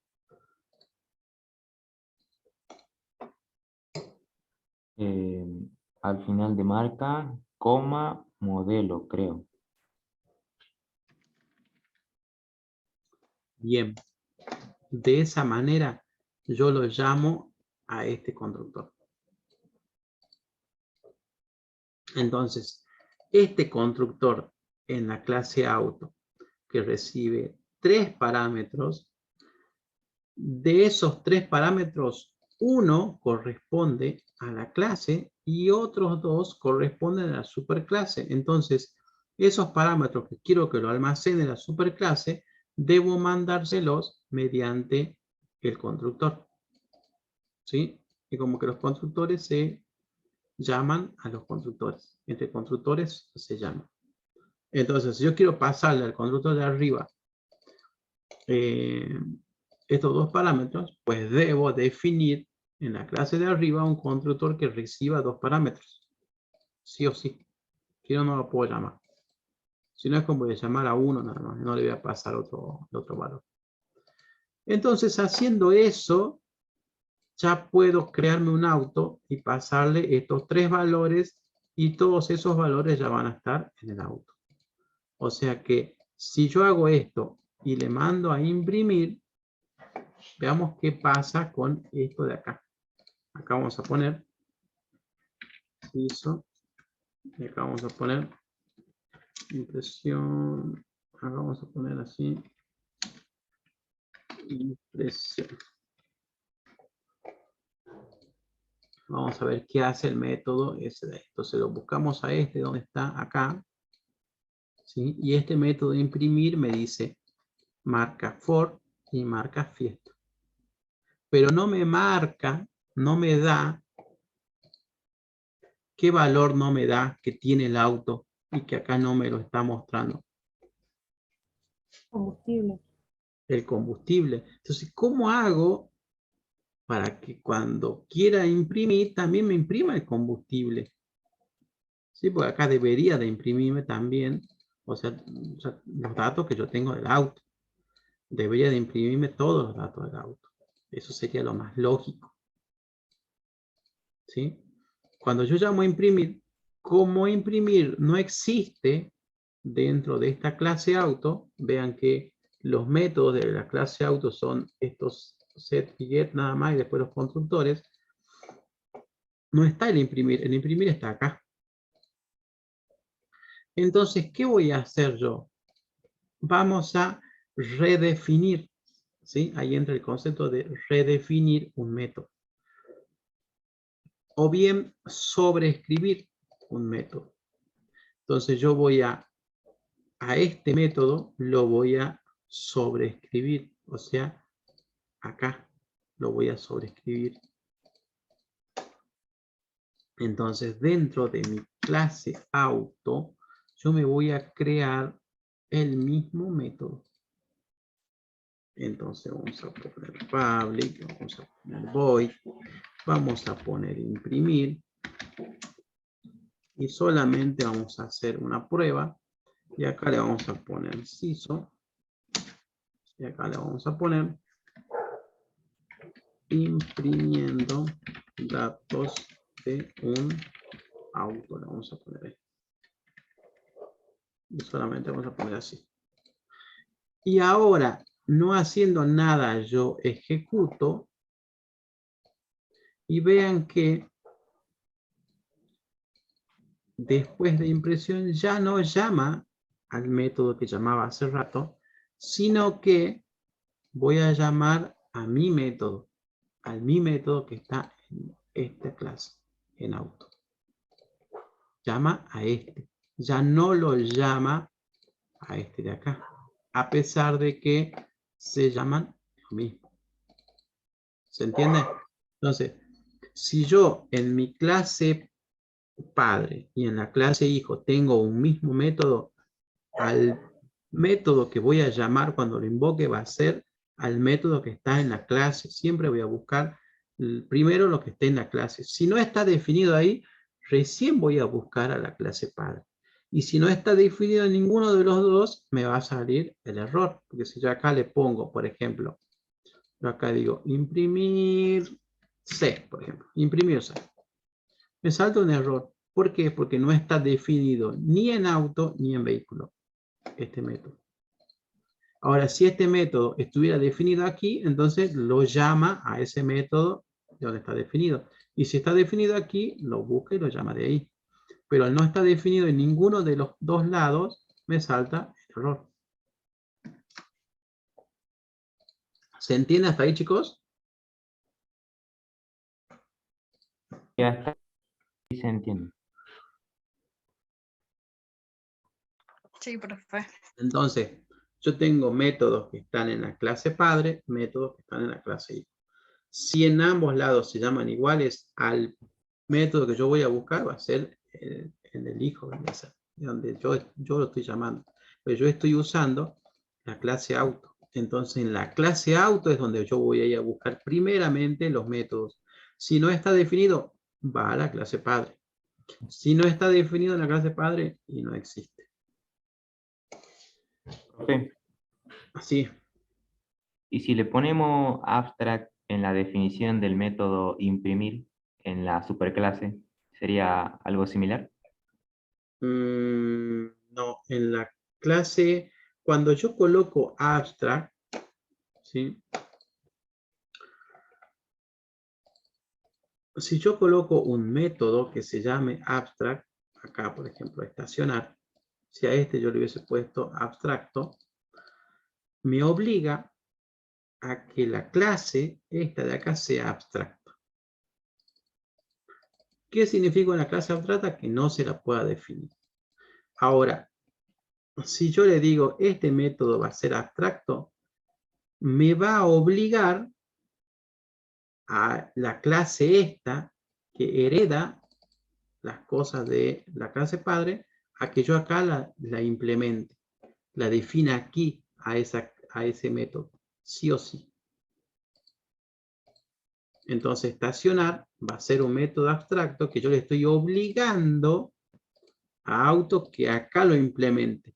Al final de marca, coma, modelo, creo. Bien. De esa manera, yo lo llamo a este constructor. Entonces, este constructor en la clase auto, que recibe 3 parámetros, de esos 3 parámetros, uno corresponde a la clase y otros 2 corresponden a la superclase. Entonces, esos parámetros que quiero que lo almacene la superclase, debo mandárselos mediante el constructor. ¿Sí? Y como que los constructores se llaman a los constructores. Entre constructores se llaman. Entonces, si yo quiero pasarle al constructor de arriba estos dos parámetros, pues debo definir en la clase de arriba un constructor que reciba 2 parámetros. Sí o sí. Si no, no lo puedo llamar. Si no, es como de llamar a uno nada más. No le voy a pasar otro valor. Entonces, haciendo eso, ya puedo crearme un auto y pasarle estos 3 valores y todos esos valores ya van a estar en el auto. O sea que si yo hago esto y le mando a imprimir, veamos qué pasa con esto de acá. Acá vamos a poner ISO y acá vamos a poner impresión. Acá vamos a poner así impresión. Vamos a ver qué hace el método ese de esto. Entonces lo buscamos a este donde está acá. ¿Sí? Y este método de imprimir me dice marca for y marca fiesta. Pero no me marca, no me da, ¿qué valor no me da que tiene el auto y que acá no me lo está mostrando? Combustible. El combustible. Entonces, ¿cómo hago para que cuando quiera imprimir también me imprima el combustible? Sí, porque acá debería de imprimirme también, o sea, los datos que yo tengo del auto. Debería de imprimirme todos los datos del auto. Eso sería lo más lógico. ¿sí? Cuando yo llamo a imprimir, como imprimir no existe dentro de esta clase auto, vean que los métodos de la clase auto son estos set y get nada más y después los constructores. No está el imprimir está acá. Entonces, ¿qué voy a hacer yo? Vamos a redefinir, ¿sí? Ahí entra el concepto de redefinir un método. O bien sobreescribir un método. Entonces yo voy a este método lo voy a sobreescribir, o sea, acá lo voy a sobreescribir. Entonces dentro de mi clase auto, yo me voy a crear el mismo método. Entonces vamos a poner public, vamos a poner void, vamos a poner imprimir y solamente vamos a hacer una prueba y acá le vamos a poner CISO y acá le vamos a poner imprimiendo datos de un auto, le vamos a poner ahí. Y solamente vamos a poner así. Y ahora, no haciendo nada, yo ejecuto y vean que después de impresión ya no llama al método que llamaba hace rato, sino que voy a llamar a mi método, que está en esta clase, en auto. Llama a este, ya no lo llama a este de acá, a pesar de que se llaman lo mismo. ¿Se entiende? Entonces, si yo en mi clase padre y en la clase hijo tengo un mismo método, al método que voy a llamar cuando lo invoque va a ser al método que está en la clase. Siempre voy a buscar primero lo que esté en la clase. Si no está definido ahí, recién voy a buscar a la clase padre. Y si no está definido en ninguno de los dos, me va a salir el error. Porque si yo acá le pongo, por ejemplo, yo acá digo imprimir C, por ejemplo, imprimir C. Me salta un error. ¿Por qué? Porque no está definido ni en auto ni en vehículo este método. Ahora, si este método estuviera definido aquí, entonces lo llama a ese método de donde está definido. Y si está definido aquí, lo busca y lo llama de ahí. Pero al no estar definido en ninguno de los dos lados, me salta el error. ¿Se entiende hasta ahí, chicos? Ya está, sí se entiende. Sí, profe. Entonces, yo tengo métodos que están en la clase padre, métodos que están en la clase hijo. Si en ambos lados se llaman iguales, al método que yo voy a buscar va a ser el del hijo, donde yo lo estoy llamando. Pero yo estoy usando la clase auto. Entonces, en la clase auto es donde yo voy a ir a buscar primeramente los métodos. Si no está definido, va a la clase padre. Si no está definido en la clase padre, y no existe. Profe, Así. y si le ponemos abstract en la definición del método imprimir en la superclase, ¿sería algo similar? No, en la clase, cuando yo coloco abstract, ¿sí? Si yo coloco un método que se llame abstract, acá por ejemplo estacionar, si a este yo le hubiese puesto abstracto, me obliga a que la clase, esta de acá, sea abstracta. ¿Qué significa una clase abstracta? Que no se la pueda definir. Ahora, si yo le digo este método va a ser abstracto, me va a obligar a la clase esta que hereda las cosas de la clase padre a que yo acá la implemente, la defina aquí a ese método, sí o sí. Entonces estacionar va a ser un método abstracto que yo le estoy obligando a auto que acá lo implemente.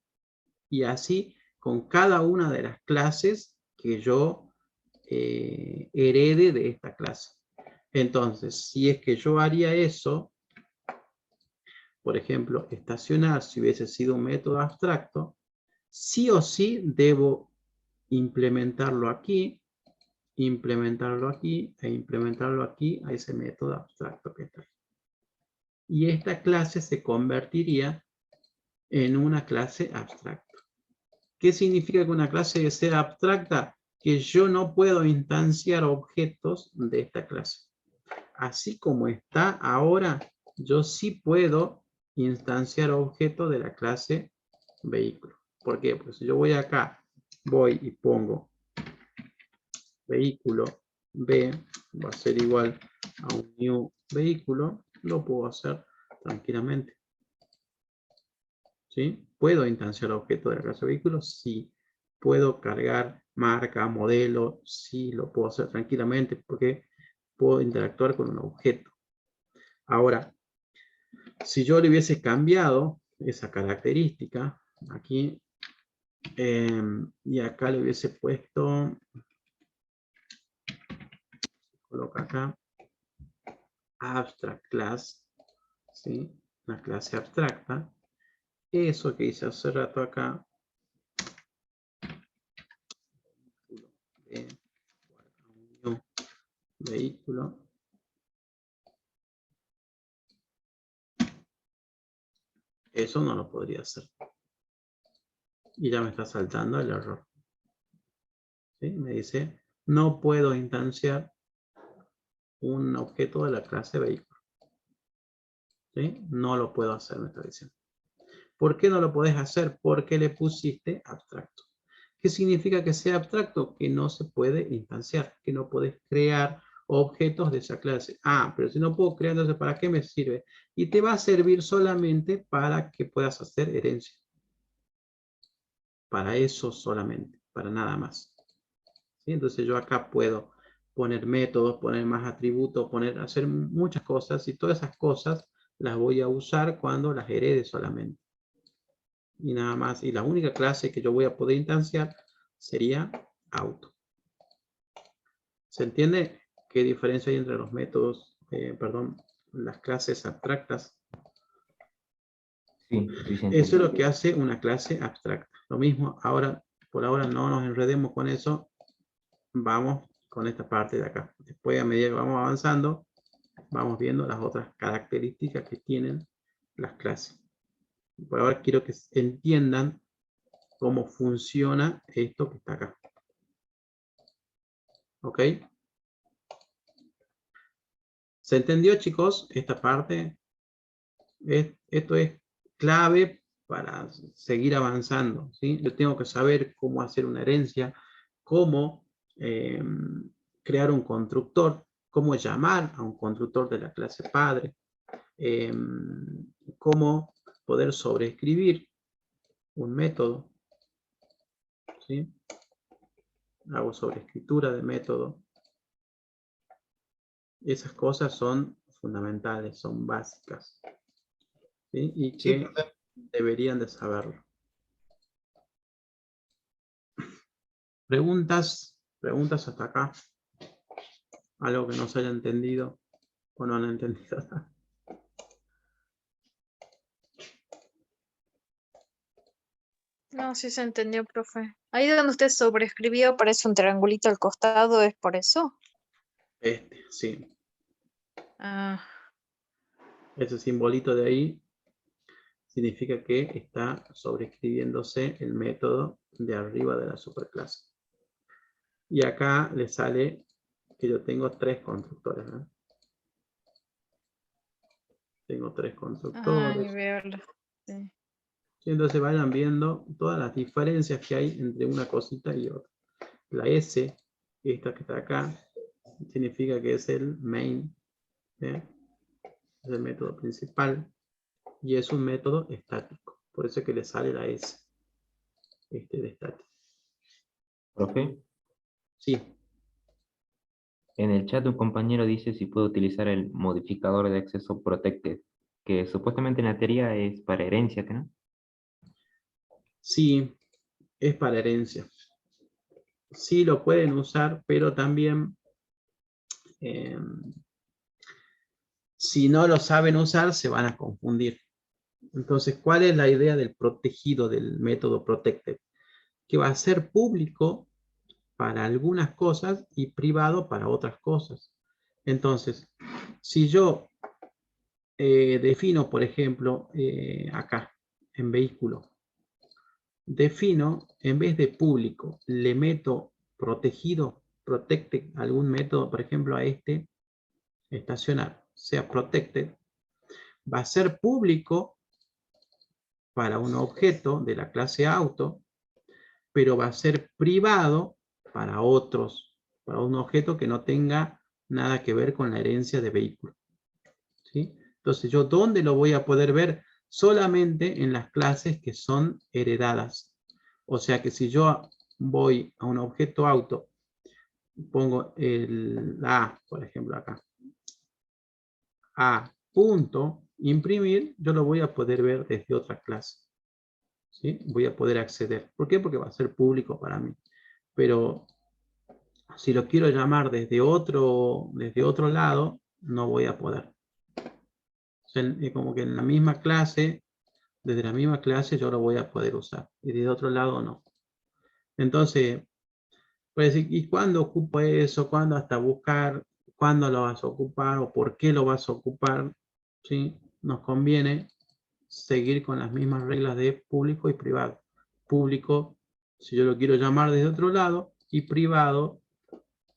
Y así con cada una de las clases que yo herede de esta clase. Entonces, si es que yo haría eso, por ejemplo, estacionar, si hubiese sido un método abstracto, sí o sí debo implementarlo aquí e implementarlo aquí a ese método abstracto que está ahí. Y esta clase se convertiría en una clase abstracta. ¿Qué significa que una clase sea abstracta? Que yo no puedo instanciar objetos de esta clase. Así como está ahora, yo sí puedo instanciar objetos de la clase vehículo. ¿Por qué? Pues si yo voy acá, voy y pongo vehículo B, va a ser igual a un new vehículo, lo puedo hacer tranquilamente. ¿Sí? ¿Puedo instanciar objetos de la clase vehículo? Sí. ¿Puedo cargar marca, modelo? Sí, lo puedo hacer tranquilamente porque puedo interactuar con un objeto. Ahora, si yo le hubiese cambiado esa característica aquí y acá le hubiese puesto, coloca acá, abstract class, ¿sí? Una clase abstracta. Eso que hice hace rato acá, vehículo, eso no lo podría hacer. Y ya me está saltando el error. ¿Sí? Me dice, no puedo instanciar un objeto de la clase vehículo. ¿Sí? No lo puedo hacer, me está diciendo. ¿Por qué no lo podés hacer? Porque le pusiste abstracto. ¿Qué significa que sea abstracto? Que no se puede instanciar, que no podés crear objetos de esa clase. Ah, pero si no puedo crear, entonces ¿para qué me sirve? Y te va a servir solamente para que puedas hacer herencia. Para eso solamente, para nada más. ¿Sí? Entonces yo acá puedo poner métodos, poner más atributos, hacer muchas cosas y todas esas cosas las voy a usar cuando las herede solamente. Y nada más. Y la única clase que yo voy a poder instanciar sería auto. ¿Se entiende qué diferencia hay entre los métodos, las clases abstractas? Sí, sí, sí, Eso es entiendo. lo que hace una clase abstracta. Lo mismo, ahora, por ahora no nos enredemos con eso. Vamos con esta parte de acá. Después, a medida que vamos avanzando, vamos viendo las otras características que tienen las clases. Por ahora quiero que entiendan cómo funciona esto que está acá. ¿Ok? ¿Se entendió, chicos? Esta parte. Esto es clave para seguir avanzando, ¿sí? Yo tengo que saber cómo hacer una herencia, cómo crear un constructor, cómo llamar a un constructor de la clase padre, cómo poder sobreescribir un método, ¿sí? Hago sobreescritura de método. Esas cosas son fundamentales, son básicas, ¿sí? Y que deberían de saberlo. ¿Preguntas hasta acá? ¿Algo que no se haya entendido o no han entendido? No, sí se entendió, profe. Ahí donde usted sobreescribió aparece un triangulito al costado, ¿es por eso? Sí. Ah, Ese simbolito de ahí significa que está sobreescribiéndose el método de arriba de la superclase. Y acá le sale que yo tengo 3 constructores, ¿no? Tengo 3 constructores. veo. Sí. Entonces vayan viendo todas las diferencias que hay entre una cosita y otra. La S, esta que está acá, significa que es el main, ¿eh? Es el método principal y es un método estático. Por eso es que le sale la S, de estático. Profe, Sí. en el chat un compañero dice si puedo utilizar el modificador de acceso protected, que supuestamente en la teoría es para herencia, ¿no? Sí, es para herencia. Sí lo pueden usar, pero también Si no lo saben usar, se van a confundir. Entonces, ¿cuál es la idea del protegido del método protected? Que va a ser público para algunas cosas y privado para otras cosas. Entonces, si yo defino, por ejemplo, acá, en vehículo, defino, en vez de público, le meto protegido, protected, algún método, por ejemplo, a este, estacionar, sea protected, va a ser público para un objeto de la clase auto, pero va a ser privado para otros, para un objeto que no tenga nada que ver con la herencia de vehículo. ¿Sí? Entonces, ¿yo dónde lo voy a poder ver? Solamente en las clases que son heredadas. O sea que si yo voy a un objeto auto, pongo el A, por ejemplo, acá, A punto imprimir, yo lo voy a poder ver desde otra clase. ¿Sí? Voy a poder acceder. ¿Por qué? Porque va a ser público para mí. Pero si lo quiero llamar desde otro lado, no voy a poder. O sea, como que en la misma clase, desde la misma clase yo lo voy a poder usar. Y desde otro lado no. Entonces, puedes decir, ¿y cuándo ocupo eso? ¿Cuándo hasta buscar? ¿Cuándo lo vas a ocupar? ¿O por qué lo vas a ocupar? ¿Sí? Nos conviene seguir con las mismas reglas de público y privado. Público, si yo lo quiero llamar desde otro lado, y privado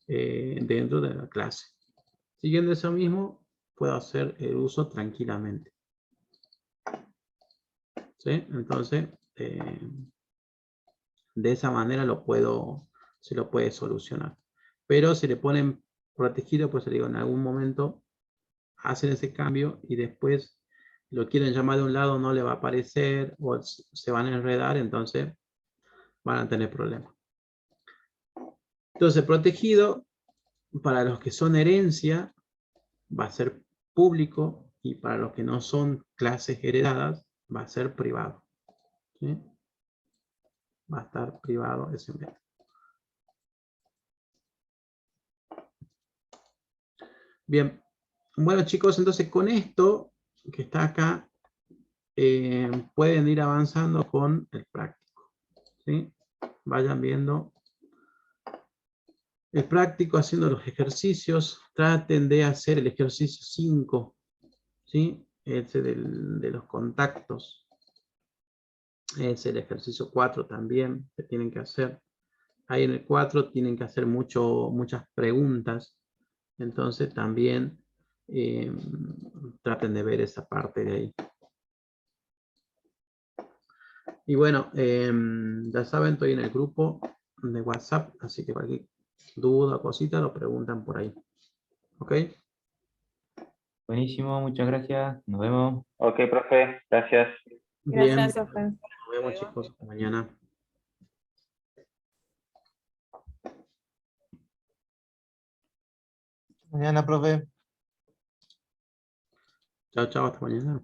dentro de la clase. Siguiendo eso mismo, puedo hacer el uso tranquilamente. ¿Sí? Entonces, de esa manera se lo puede solucionar. Pero si le ponen protegido, pues le digo, en algún momento hacen ese cambio y después lo quieren llamar de un lado, no le va a aparecer o se van a enredar, entonces van a tener problemas. Entonces, protegido, para los que son herencia, va a ser público, y para los que no son clases heredadas, va a ser privado. ¿Sí? Va a estar privado ese método. Bien. Bueno, chicos, entonces con esto que está acá, pueden ir avanzando con el práctico. ¿Sí? Vayan viendo el práctico, haciendo los ejercicios. Traten de hacer el ejercicio 5. ¿Sí? Ese de los contactos. Es el ejercicio 4 también que tienen que hacer. Ahí en el 4 tienen que hacer muchas preguntas. Entonces también traten de ver esa parte de ahí. Y bueno, ya saben, estoy en el grupo de WhatsApp, así que cualquier duda o cosita lo preguntan por ahí. ¿Ok? Buenísimo, muchas gracias. Nos vemos. Ok, profe, gracias. Bien. Gracias, profe. Nos vemos, chicos, hasta mañana. Mañana, profe. Chao, chao, hasta mañana.